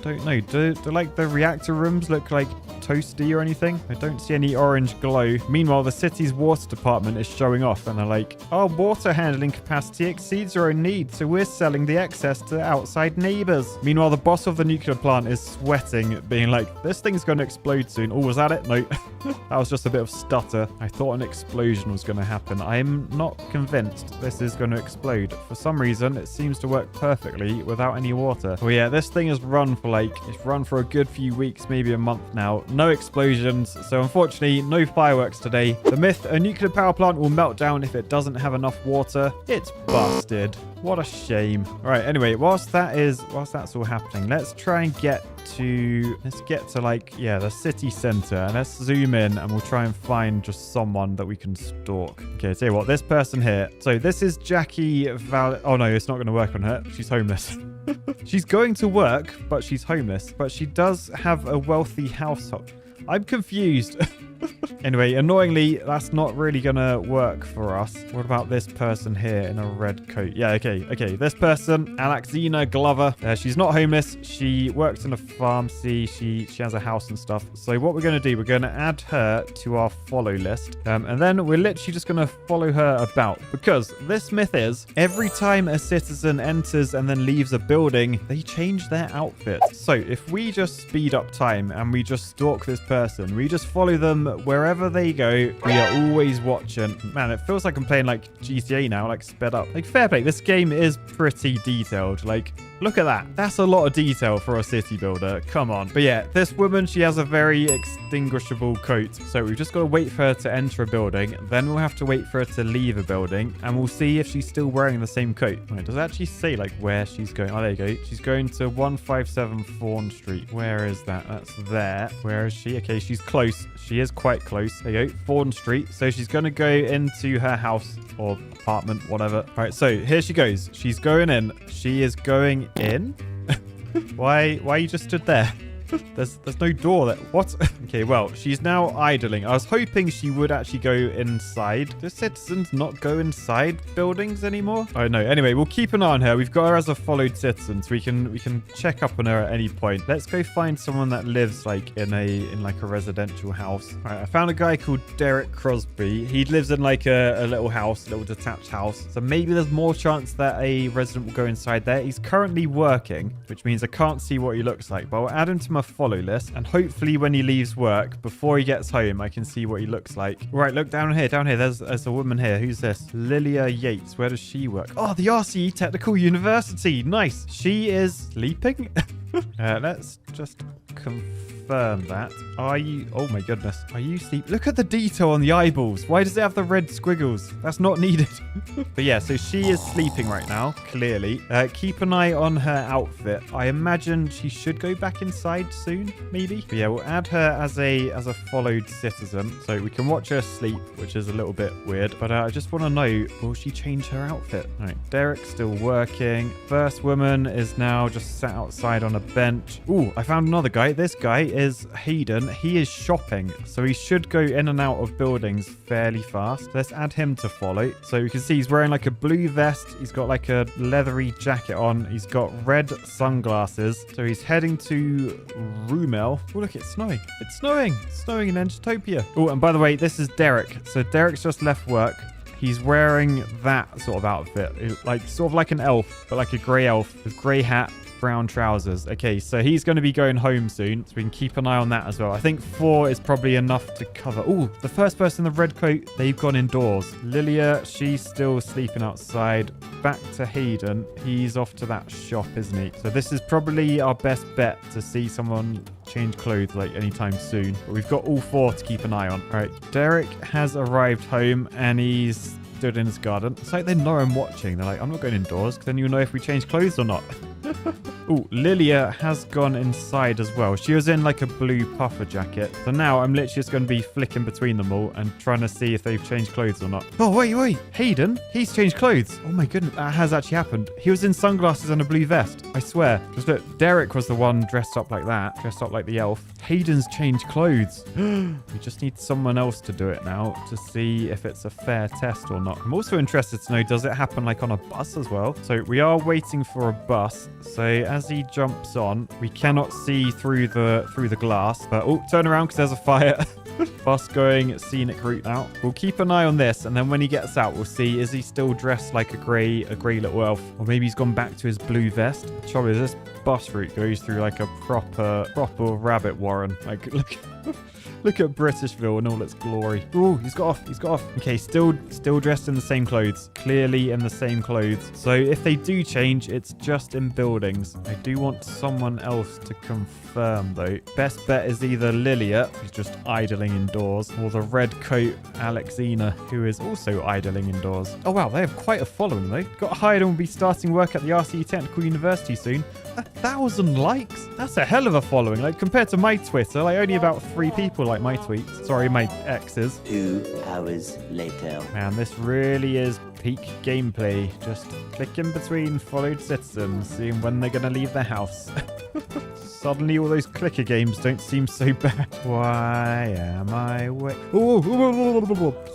Don't know. Do like the reactor rooms look like toasty or anything? I don't see any orange glow. Meanwhile, the city's water department is showing off and they're like, our water handling capacity exceeds our own needs, so we're selling the excess to outside neighbors. Meanwhile, the boss of the nuclear plant is sweating, being like, this thing's going to explode soon. Oh, was that it? No. That was just a bit of stutter. I thought an explosion was going to happen. I'm not convinced this is going to explode. For some reason, it seems to work perfectly without any water. Oh yeah, this thing has run for a good few weeks, maybe a month now. No explosions. So unfortunately, no fireworks today. The myth, a nuclear power plant will melt down if it doesn't have enough water. It's busted. What a shame. All right, anyway, whilst that's all happening, let's try and get to like, yeah, the city center, and let's zoom in and we'll try and find just someone that we can stalk. Okay, tell you what, this person here. So this is Jackie Val. Oh no, it's not going to work on her. She's homeless. She's going to work, but she's homeless. But she does have a wealthy household. I'm confused. Anyway, annoyingly, that's not really gonna work for us. What about this person here in a red coat? Yeah, okay. This person, Alexina Glover. She's not homeless. She works in a pharmacy. She has a house and stuff. So what we're gonna do, we're gonna add her to our follow list. And then we're literally just gonna follow her about, because this myth is every time a citizen enters and then leaves a building, they change their outfit. So if we just speed up time and we just stalk this person, we just follow them wherever they go, we are always watching. Man, it feels like I'm playing like GTA now, like sped up. Like, fair play, this game is pretty detailed. Like, look at that. That's a lot of detail for a city builder. Come on. But yeah, this woman, she has a very extinguishable coat. So we've just got to wait for her to enter a building. Then we'll have to wait for her to leave a building. And we'll see if she's still wearing the same coat. Right, does it actually say like where she's going? Oh, there you go. She's going to 157 Fawn Street. Where is that? That's there. Where is she? Okay, she's close. She is quite close. There you go. Fawn Street. So she's going to go into her house or apartment, whatever. All right, so here she goes. She's going in. She is going in. Why you just stood there? There's no door there. What? Okay, well, she's now idling. I was hoping she would actually go inside. Do citizens not go inside buildings anymore? I don't know. Anyway, we'll keep an eye on her. We've got her as a followed citizen, so we can check up on her at any point. Let's go find someone that lives like in like a residential house. All right, I found a guy called Derek Crosby. He lives in like a little house, a little detached house. So maybe there's more chance that a resident will go inside there. He's currently working, which means I can't see what he looks like, but I'll add him to him a follow list, and hopefully when he leaves work, before he gets home, I can see what he looks like. Right, look down here, down here. There's a woman here. Who's this? Lilia Yates. Where does she work? Oh, the RCE Technical University. Nice. She is sleeping. Let's just confirm that. Are you... Oh my goodness. Are you sleep? Look at the detail on the eyeballs. Why does it have the red squiggles? That's not needed. But yeah, so she is sleeping right now, clearly. Keep an eye on her outfit. I imagine she should go back inside soon, maybe. But yeah, we'll add her as a followed citizen. So we can watch her sleep, which is a little bit weird. But I just want to know, will she change her outfit? All right, Derek's still working. First woman is now just sat outside on a bench. Ooh, I found another guy. This guy is Hayden. He is shopping, so he should go in and out of buildings fairly fast. Let's add him to follow. So you can see he's wearing like a blue vest. He's got like a leathery jacket on. He's got red sunglasses. So he's heading to Rumel. Oh, look, it's snowing. It's snowing. It's snowing in Engertopia. Oh, and by the way, this is Derek. So Derek's just left work. He's wearing that sort of outfit, like sort of like an elf, but like a grey elf with grey hat, brown trousers. Okay, so he's going to be going home soon, so we can keep an eye on that as well. I think 4 is probably enough to cover. Oh, the first person in the red coat, they've gone indoors. Lilia, she's still sleeping outside. Back to Hayden. He's off to that shop, isn't he? So this is probably our best bet to see someone change clothes like anytime soon. But we've got all 4 to keep an eye on. All right, Derek has arrived home and he's stood in his garden. It's like they know I'm watching. They're like, I'm not going indoors because then you'll know if we change clothes or not. Oh, Lilia has gone inside as well. She was in like a blue puffer jacket. So now I'm literally just going to be flicking between them all and trying to see if they've changed clothes or not. Oh, wait. Hayden, he's changed clothes. Oh my goodness, that has actually happened. He was in sunglasses and a blue vest. I swear. Just look, Derek was the one dressed up like that. Dressed up like the elf. Hayden's changed clothes. We just need someone else to do it now to see if it's a fair test or not. I'm also interested to know, does it happen like on a bus as well? So we are waiting for a bus. So as he jumps on, we cannot see through the glass. But oh, turn around because there's a fire. Bus going scenic route now. We'll keep an eye on this, and then when he gets out, we'll see, is he still dressed like a grey little elf, or maybe he's gone back to his blue vest. The trouble is, this bus route goes through like a proper rabbit warren. Like, look at Britishville in all its glory. Oh, he's got off. Okay, still dressed in the same clothes. Clearly in the same clothes. So if they do change, it's just in buildings. I do want someone else to confirm, though. Best bet is either Lilia, who's just idling indoors, or the red coat Alexina, who is also idling indoors. Oh, wow, they have quite a following, though. Got hired and will be starting work at the RCE Technical University soon. 1,000 likes? That's a hell of a following. Like, compared to my Twitter, like, only about 3 people like my tweets. Sorry, my exes. 2 hours later. Man, this really is peak gameplay. Just clicking between followed citizens, seeing when they're going to leave their house. Suddenly all those clicker games don't seem so bad. Why am I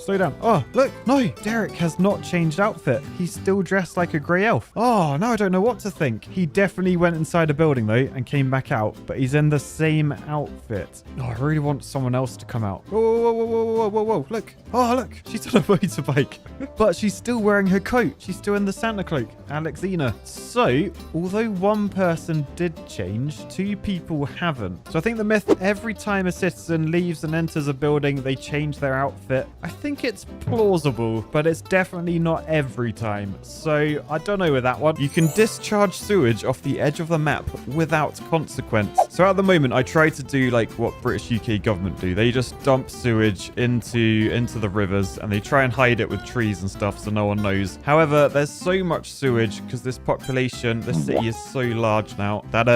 slow down. Oh, look. No, Derek has not changed outfit. He's still dressed like a grey elf. Oh, now I don't know what to think. He definitely went inside a building, though, and came back out. But he's in the same outfit. Oh, I really want someone else to come out. Whoa. Look. Oh, look. She's on a motorbike. But she's still wearing her coat. She's still in the Santa cloak. Alexina. So, although one person did change, 2 people haven't. So I think the myth, every time a citizen leaves and enters a building, they change their outfit. I think it's plausible, but it's definitely not every time. So I don't know with that one. You can discharge sewage off the edge of the map without consequence. So at the moment, I try to do like what British UK government do. They just dump sewage into the rivers and they try and hide it with trees and stuff so no one knows. However, there's so much sewage because this population, this city is so large now that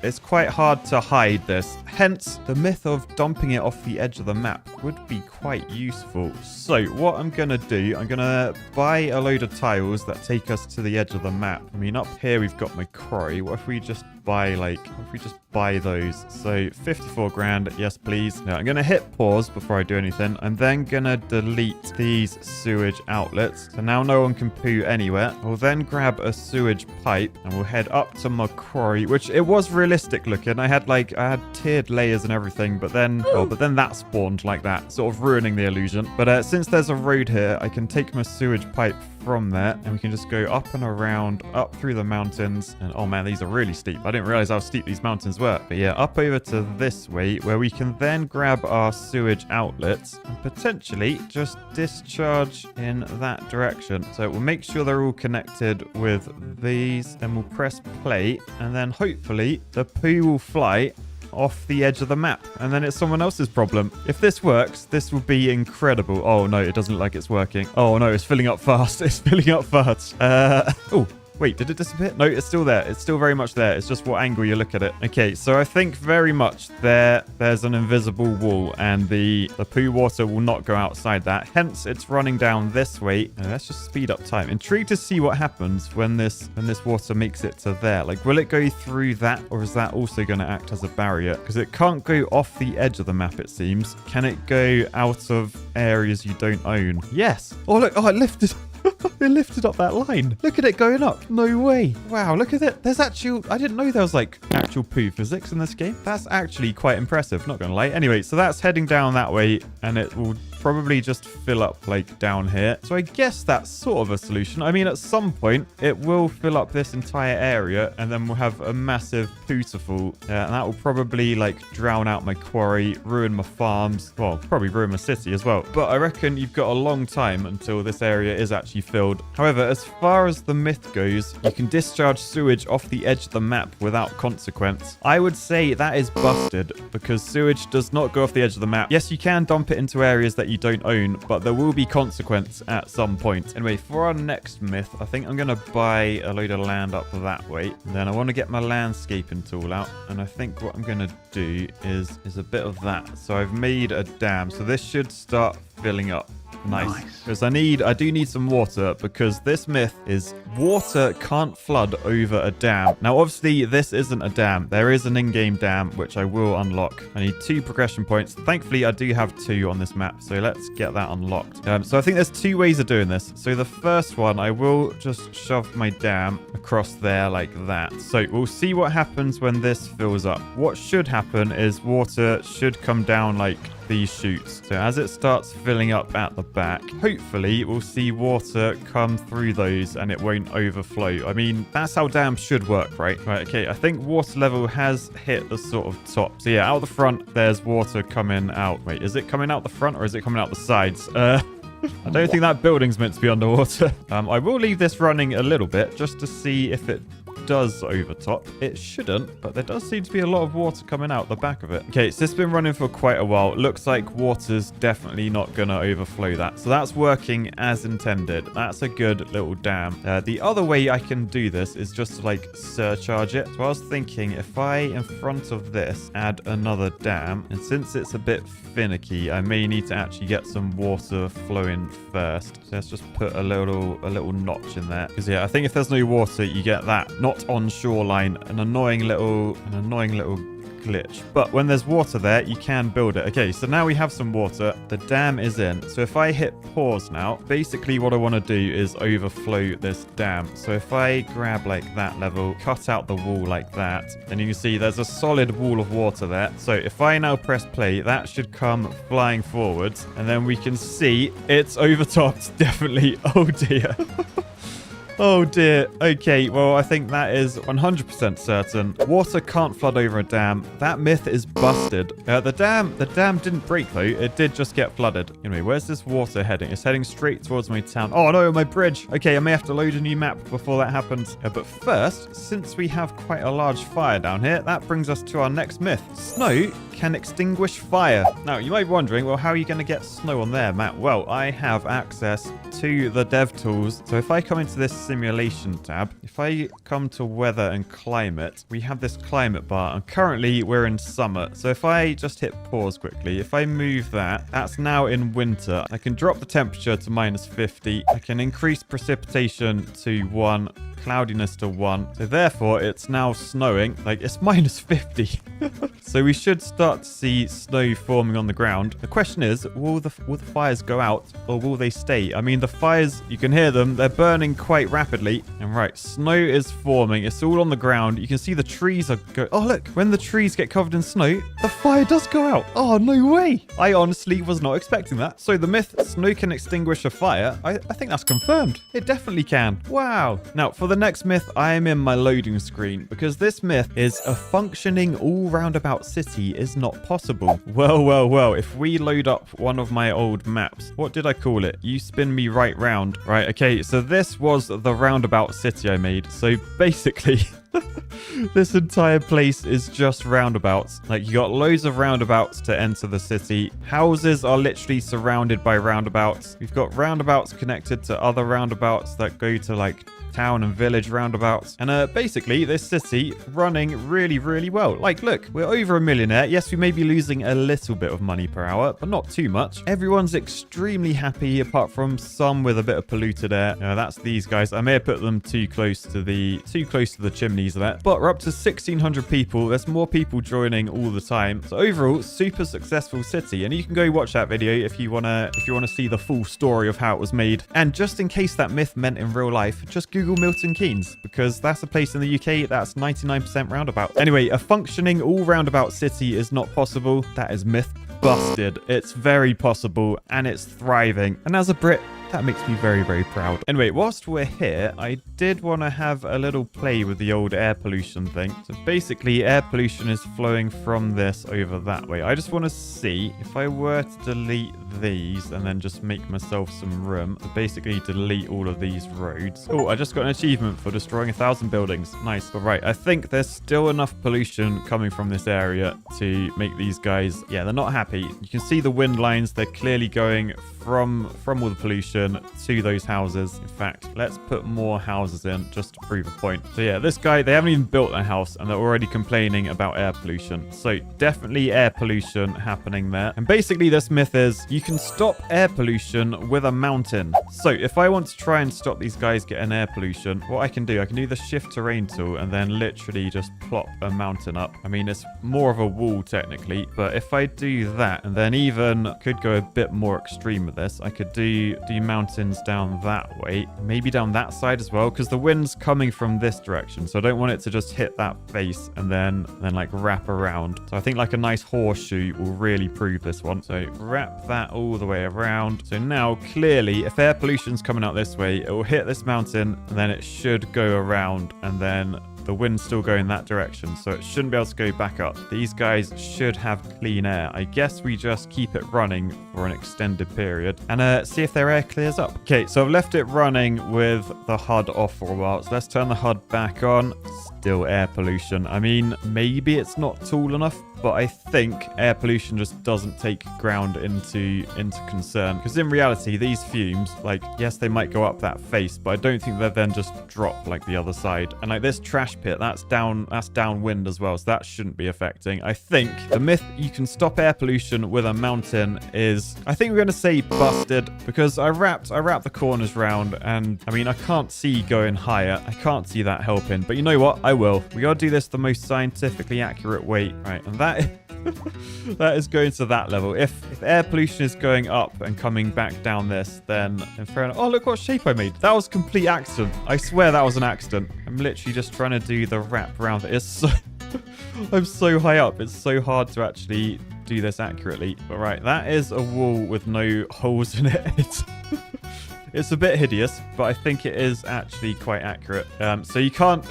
it's quite hard to hide this. Hence, the myth of dumping it off the edge of the map would be quite useful. So, what I'm going to do, I'm going to buy a load of tiles that take us to the edge of the map. I mean, up here we've got Macquarie. What if we just buy those? So 54 grand, yes please. Now I'm gonna hit pause before I do anything. I'm then gonna delete these sewage outlets, so now no one can poo anywhere. We'll then grab a sewage pipe and we'll head up to Macquarie, which it was realistic looking. I had tiered layers and everything, but then that spawned like that, sort of ruining the illusion. But since there's a road here, I can take my sewage pipe from there, and we can just go up and around, up through the mountains. And oh man, these are really steep. I didn't realize how steep these mountains were. But yeah, up over to this way, where we can then grab our sewage outlets and potentially just discharge in that direction. So we'll make sure they're all connected with these, and we'll press play, and then hopefully the poo will fly off the edge of the map, and then it's someone else's problem. If this works, this will be incredible. Oh no, it doesn't look like it's working. Oh no, it's filling up fast. It's filling up fast. Oh, wait, did it disappear? No, it's still there. It's still very much there. It's just what angle you look at it. Okay, so I think very much there's an invisible wall, and the poo water will not go outside that. Hence, it's running down this way. Let's just speed up time. Intrigued to see what happens when this water makes it to there. Like, will it go through that, or is that also going to act as a barrier? Because it can't go off the edge of the map, it seems. Can it go out of areas you don't own? Yes. Oh, look. Oh, it lifted. It lifted up that line. Look at it going up. No way. Wow, look at it. There's actual... I didn't know there was, like, actual poo physics in this game. That's actually quite impressive, not gonna lie. Anyway, so that's heading down that way, and it will probably just fill up, like, down here. So I guess that's sort of a solution. I mean, at some point, it will fill up this entire area, and then we'll have a massive pooterful. And that will probably, like, drown out my quarry, ruin my farms. Well, probably ruin my city as well. But I reckon you've got a long time until this area is actually filled. However, as far as the myth goes, you can discharge sewage off the edge of the map without consequence. I would say that is busted, because sewage does not go off the edge of the map. Yes, you can dump it into areas that you don't own, but there will be consequence at some point. Anyway, for our next myth, I think I'm going to buy a load of land up that way. And then I want to get my landscaping tool out, and I think what I'm going to do is a bit of that. So I've made a dam, so this should start filling up. Nice. Because I do need some water, because this myth is water can't flood over a dam. Now, obviously, this isn't a dam. There is an in-game dam, which I will unlock. I need 2 progression points. Thankfully, I do have 2 on this map, so let's get that unlocked. So I think there's 2 ways of doing this. So the first one, I will just shove my dam across there like that. So we'll see what happens when this fills up. What should happen is water should come down like these chutes. So as it starts filling up at the back, hopefully we'll see water come through those and it won't overflow. I mean, that's how dams should work, right? Right, okay, I think water level has hit the sort of top. So yeah, out the front, there's water coming out. Wait, is it coming out the front or is it coming out the sides? I don't think that building's meant to be underwater. I will leave this running a little bit just to see if it does overtop. It shouldn't, but there does seem to be a lot of water coming out the back of it. Okay, so it's been running for quite a while. It looks like water's definitely not gonna overflow that. So that's working as intended. That's a good little dam. The other way I can do this is just to like surcharge it. So I was thinking if I, in front of this, add another dam, and since it's a bit finicky, I may need to actually get some water flowing first. So let's just put a little notch in there. Because yeah, I think if there's no water, you get that. Not on shoreline, an annoying little glitch. But when there's water there, you can build it. Okay, so now we have some water. The dam is in. So if I hit pause now, basically what I want to do is overflow this dam. So if I grab like that level, cut out the wall like that, then you can see there's a solid wall of water there. So if I now press play, that should come flying forwards, and then we can see it's overtopped, definitely. Oh dear. Oh dear. Okay, well, I think that is 100% certain. Water can't flood over a dam. That myth is busted. The dam didn't break though. It did just get flooded. Anyway, where's this water heading? It's heading straight towards my town. Oh no, my bridge. Okay, I may have to load a new map before that happens. But first, since we have quite a large fire down here, that brings us to our next myth. Snow can extinguish fire. Now, you might be wondering, well, how are you going to get snow on there, Matt? Well, I have access to the dev tools. So if I come into this simulation tab, if I come to weather and climate, we have this climate bar, and currently we're in summer. So if I just hit pause quickly, if I move that, that's now in winter. I can drop the temperature to -50. I can increase precipitation to 1. cloudiness to 1. So therefore, it's now snowing. Like, it's minus 50. So we should start to see snow forming on the ground. The question is, will the fires go out or will they stay? I mean, the fires, you can hear them. They're burning quite rapidly. And right, snow is forming. It's all on the ground. You can see the trees are going. Oh, look, when the trees get covered in snow, the fire does go out. Oh, no way. I honestly was not expecting that. So the myth, snow can extinguish a fire, I think that's confirmed. It definitely can. Wow. Now, for the next myth, I am in my loading screen because this myth is a functioning all-roundabout city is not possible. Well, if we load up one of my old maps, what did I call it? You spin me right round. Right, okay, so this was the roundabout city I made. So basically... this entire place is just roundabouts. Like, you got loads of roundabouts to enter the city. Houses are literally surrounded by roundabouts. We've got roundabouts connected to other roundabouts that go to, like, town and village roundabouts. And basically, this city running really, really well. Like, look, we're over a millionaire. Yes, we may be losing a little bit of money per hour, but not too much. Everyone's extremely happy, apart from some with a bit of polluted air. That's these guys. I may have put them too close to the chimneys there. But we're up to 1,600 people. There's more people joining all the time. So overall, super successful city. And you can go watch that video if you wanna see the full story of how it was made. And just in case that myth meant in real life, just Google Milton Keynes, because that's a place in the UK that's 99% roundabout. Anyway, a functioning all roundabout city is not possible. That is myth busted. It's very possible and it's thriving. And as a Brit, that makes me very, very proud. Anyway, whilst we're here, I did want to have a little play with the old air pollution thing. So basically, air pollution is flowing from this over that way. I just want to see if I were to delete these and then just make myself some room to basically delete all of these roads. Oh, I just got an achievement for destroying 1,000 buildings. Nice. But right, I think there's still enough pollution coming from this area to make these guys, yeah, they're not happy. You can see the wind lines. They're clearly going from all the pollution to those houses. In fact, let's put more houses in just to prove a point. So yeah, this guy, they haven't even built their house and they're already complaining about air pollution. So definitely air pollution happening there. And basically this myth is you can stop air pollution with a mountain. So if I want to try and stop these guys getting air pollution, what I can do the shift terrain tool and then literally just plop a mountain up. I mean, it's more of a wall technically, but if I do that and then even could go a bit more extreme with this, I could do mountains down that way, maybe down that side as well, because the wind's coming from this direction, so I don't want it to just hit that face and then like wrap around. So I think like a nice horseshoe will really prove this one. So wrap that all the way around. So now clearly if air pollution's coming out this way, it will hit this mountain and then it should go around and then the wind's still going that direction, so it shouldn't be able to go back up. These guys should have clean air. I guess we just keep it running for an extended period and see if their air clears up. Okay, so I've left it running with the HUD off for a while. So let's turn the HUD back on. Still air pollution. I mean, maybe it's not tall enough, but I think air pollution just doesn't take ground into concern. Because in reality, these fumes, like, yes, they might go up that face, but I don't think they'll then just drop like the other side. And like this trash pit, that's downwind as well, so that shouldn't be affecting. I think the myth you can stop air pollution with a mountain is, I think we're going to say busted, because I wrapped the corners round, and I mean, I can't see going higher. I can't see that helping, but you know what? I will. We gotta do this the most scientifically accurate way, right? And that is going to that level. If air pollution is going up and coming back down this, then fair enough. Oh, look what shape I made. That was a complete accident. I swear that was an accident. I'm literally just trying to do the wrap around it. It's so I'm so high up. It's so hard to actually do this accurately. But right, that is a wall with no holes in it. It's a bit hideous, but I think it is actually quite accurate. So you can't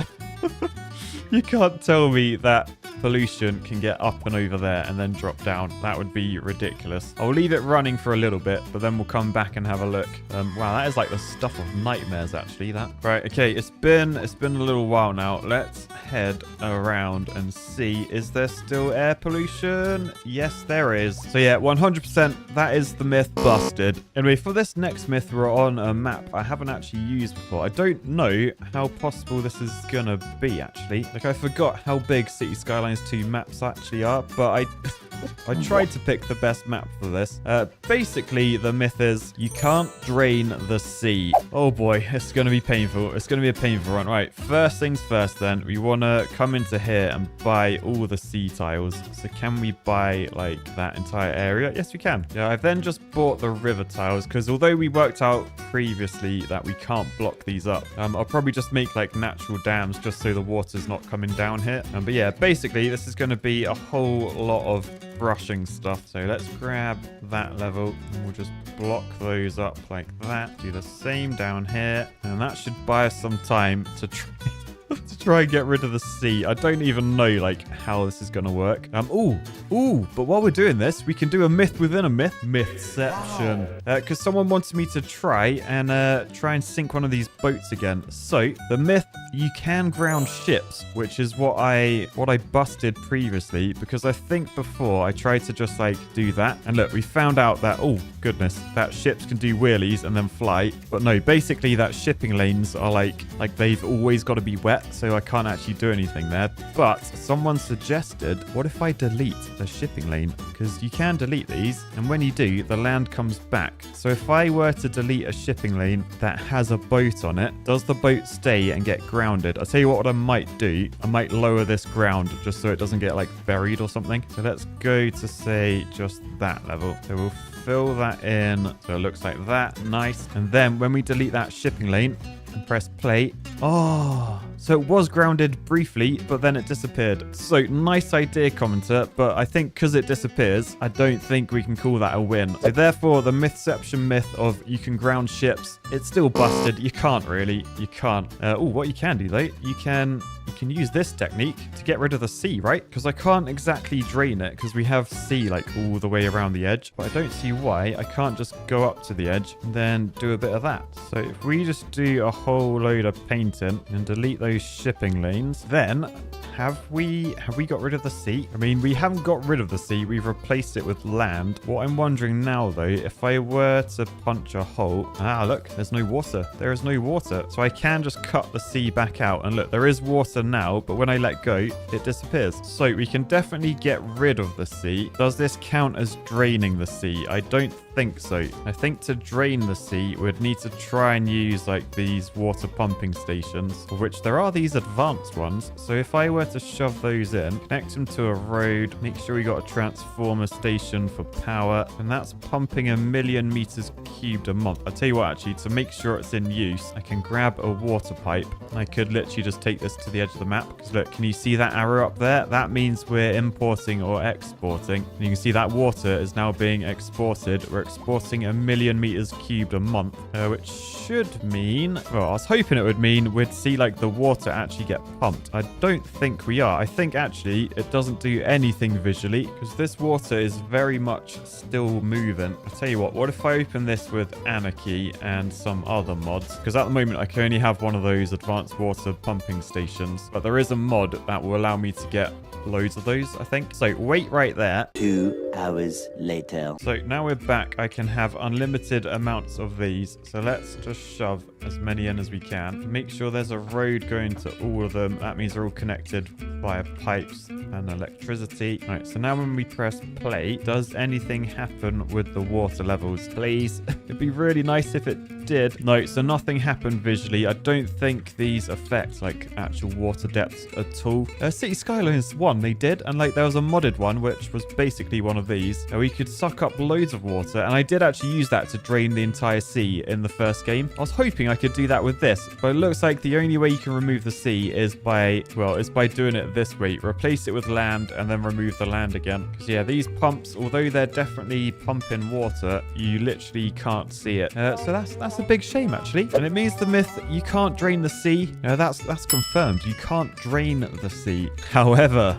you can't tell me that pollution can get up and over there and then drop down. That would be ridiculous. I'll leave it running for a little bit, but then we'll come back and have a look. Wow, that is like the stuff of nightmares, actually, that. Right, okay, it's been a little while now. Let's head around and see, is there still air pollution? Yes, there is. So yeah, 100%, that is the myth busted. Anyway, for this next myth, we're on a map I haven't actually used before. I don't know how possible this is gonna be, actually. Like, I forgot how big Cities Skylines 2 maps actually are, but I tried to pick the best map for this. Basically, the myth is you can't drain the sea. Oh boy, it's going to be painful. It's going to be a painful run. Right, first things first then. We want to come into here and buy all the sea tiles. So can we buy like that entire area? Yes, we can. Yeah, I've then just bought the river tiles because although we worked out previously that we can't block these up, I'll probably just make like natural dams just so the water's not coming down here. But yeah, basically this is going to be a whole lot of brushing stuff. So let's grab that level and we'll just block those up like that. Do the same down here, and that should buy us some time to try and get rid of the sea. I don't even know like how this is gonna work. But while we're doing this, we can do a myth within a myth. Mythception. Because someone wanted me to try and sink one of these boats again. So the myth, you can ground ships, which is what I busted previously, because I think before I tried to just like do that, and look, we found out that, oh goodness, that ships can do wheelies and then fly. But no, basically that shipping lanes are like they've always got to be wet, so I can't actually do anything there. But someone suggested, what if I delete the shipping lane? Because you can delete these, and when you do, the land comes back. So if I were to delete a shipping lane that has a boat on it, does the boat stay and get grounded? I'll tell you what I might do. I might lower this ground just so it doesn't get like buried or something. So let's go to say just that level. So we'll fill that in so it looks like that. Nice. And then when we delete that shipping lane and press play, so it was grounded briefly, but then it disappeared. So nice idea, commenter, but I think because it disappears, I don't think we can call that a win. So therefore, the mythception myth of you can ground ships, it's still busted. You can't really. You can't. What you can do though, you can use this technique to get rid of the sea, right? Because I can't exactly drain it because we have sea like all the way around the edge. But I don't see why I can't just go up to the edge and then do a bit of that. So if we just do a whole load of painting and delete those shipping lanes, then have we got rid of the sea? I mean, we haven't got rid of the sea. We've replaced it with land. What I'm wondering now though, if I were to punch a hole, look, there's no water. There is no water. So I can just cut the sea back out, and look, there is water now, but when I let go, it disappears. So we can definitely get rid of the sea. Does this count as draining the sea? I don't think so. I think to drain the sea, we'd need to try and use like these water pumping stations, of which there are these advanced ones. So if I were to shove those in, connect them to a road, make sure we got a transformer station for power, and that's pumping 1 million meters cubed a month. I'll tell you what, actually, to make sure it's in use, I can grab a water pipe, and I could literally just take this to the edge of the map. Because look, can you see that arrow up there? That means we're importing or exporting. And you can see that water is now being exported. We're exporting 1 million meters cubed a month, which should mean, well, I was hoping it would mean we'd see like the water actually get pumped. I don't think we are. I think actually it doesn't do anything visually because this water is very much still moving. I'll tell you what if I open this with Anarchy and some other mods? Because at the moment I can only have one of those advanced water pumping stations, but there is a mod that will allow me to get loads of those, I think. So wait right there. 2 hours later. So now we're back. I can have unlimited amounts of these. So let's just shove as many in as we can. Make sure there's a road going to all of them. That means they're all connected via pipes and electricity. All right, so now when we press play, does anything happen with the water levels? Please. It'd be really nice if it did. No, so nothing happened visually. I don't think these affect like actual water depths at all. Cities Skylines 1, they did, and like there was a modded one which was basically one of these. We could suck up loads of water, and I did actually use that to drain the entire sea in the first game. I was hoping I could do that with this, but it looks like the only way you can remove the sea is by doing it this way. Replace it with land and then remove the land again. Because yeah, these pumps, although they're definitely pumping water, you literally can't see it. So that's a big shame actually, and it means the myth you can't drain the sea. That's confirmed. You can't drain the sea. However,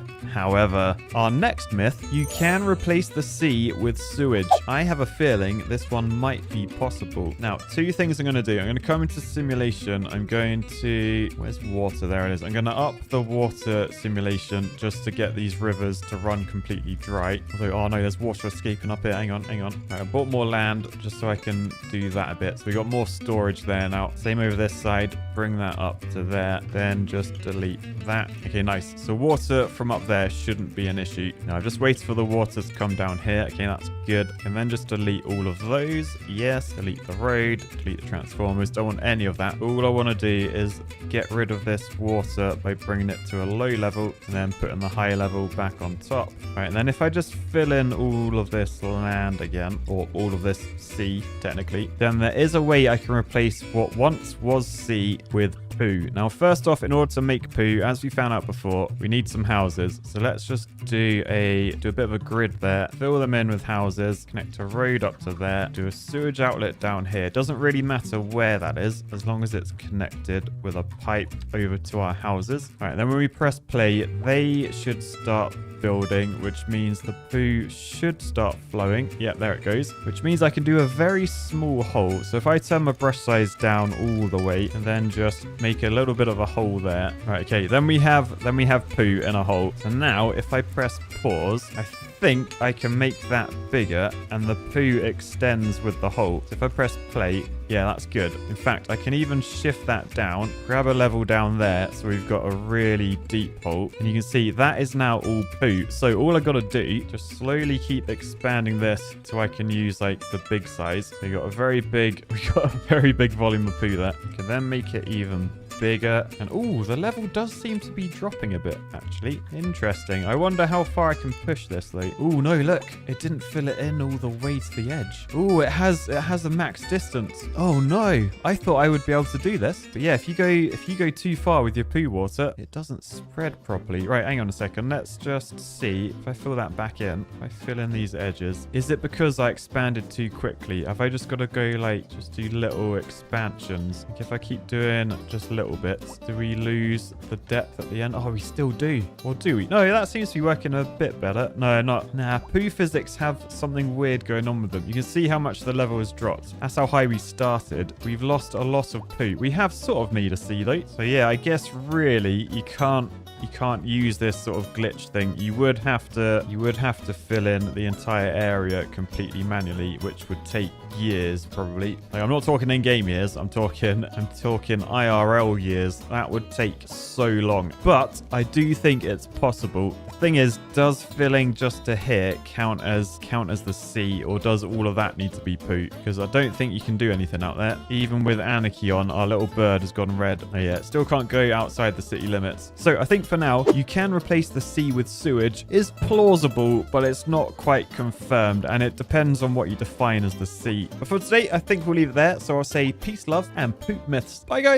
our next myth, you can replace the sea with sewage. I have a feeling this one might be possible. Now, 2 things I'm going to do. I'm going to come into simulation. I'm going to... Where's water? There it is. I'm going to up the water simulation just to get these rivers to run completely dry. Although, oh no, there's water escaping up here. Hang on. Right, I bought more land just so I can do that a bit. So we got more storage there now. Same over this side. Bring that up to there. Then just delete that. Okay, nice. So water from up there shouldn't be an issue. Now, I've just waited for the water to come down here. Okay, that's good. And then just delete all of those. Yes, delete the road, delete the transformers. Don't want any of that. All I want to do is get rid of this water by bringing it to a low level and then putting the high level back on top. Right, and then if I just fill in all of this land again, or all of this sea, technically, then there is a way I can replace what once was sea with poo. Now, first off, in order to make poo, as we found out before, we need some houses. So let's just do a bit of a grid there. Fill them in with houses. Connect a road up to there. Do a sewage outlet down here. Doesn't really matter where that is, as long as it's connected with a pipe over to our houses. All right, then when we press play, they should start building, which means the poo should start flowing. Yeah, there it goes. Which means I can do a very small hole. So if I turn my brush size down all the way and then just make a little bit of a hole there. Right, okay, then we have poo in a hole. So now if I press pause, I think I can make that bigger and the poo extends with the hole. So if I press play, yeah, that's good. In fact, I can even shift that down, grab a level down there, so we've got a really deep hole. And you can see that is now all poo. So all I got to do, just slowly keep expanding this so I can use like the big size. So we got a very big volume of poo there. We can then make it even bigger. And oh, the level does seem to be dropping a bit, actually. Interesting. I wonder how far I can push this though. Oh no, look, it didn't fill it in all the way to the edge. Oh, it has a max distance. Oh no, I thought I would be able to do this. But yeah, if you go too far with your poo water, it doesn't spread properly. Right, hang on a second. Let's just see if I fill that back in. If I fill in these edges, is it because I expanded too quickly? Have I just got to go like just do little expansions? Like if I keep doing just little bits, do we lose the depth at the end? Oh, we still do. Or do we? No, that seems to be working a bit better. No, not. Nah, poo physics have something weird going on with them. You can see how much the level has dropped. That's how high we started. We've lost a lot of poo. We have sort of made a sea though. So yeah, I guess really you can't use this sort of glitch thing. You would have to fill in the entire area completely manually, which would take years probably. Like, I'm not talking in-game years. I'm talking IRL years. That would take so long. But I do think it's possible. The thing is, does filling just to here count as the sea, or does all of that need to be poo? Because I don't think you can do anything out there. Even with Anarchy on, our little bird has gone red. Oh, yeah, still can't go outside the city limits. So I think for now, you can replace the sea with sewage. Is plausible, but it's not quite confirmed, and it depends on what you define as the sea. But for today, I think we'll leave it there. So I'll say peace, love, and poop myths. Bye, guys.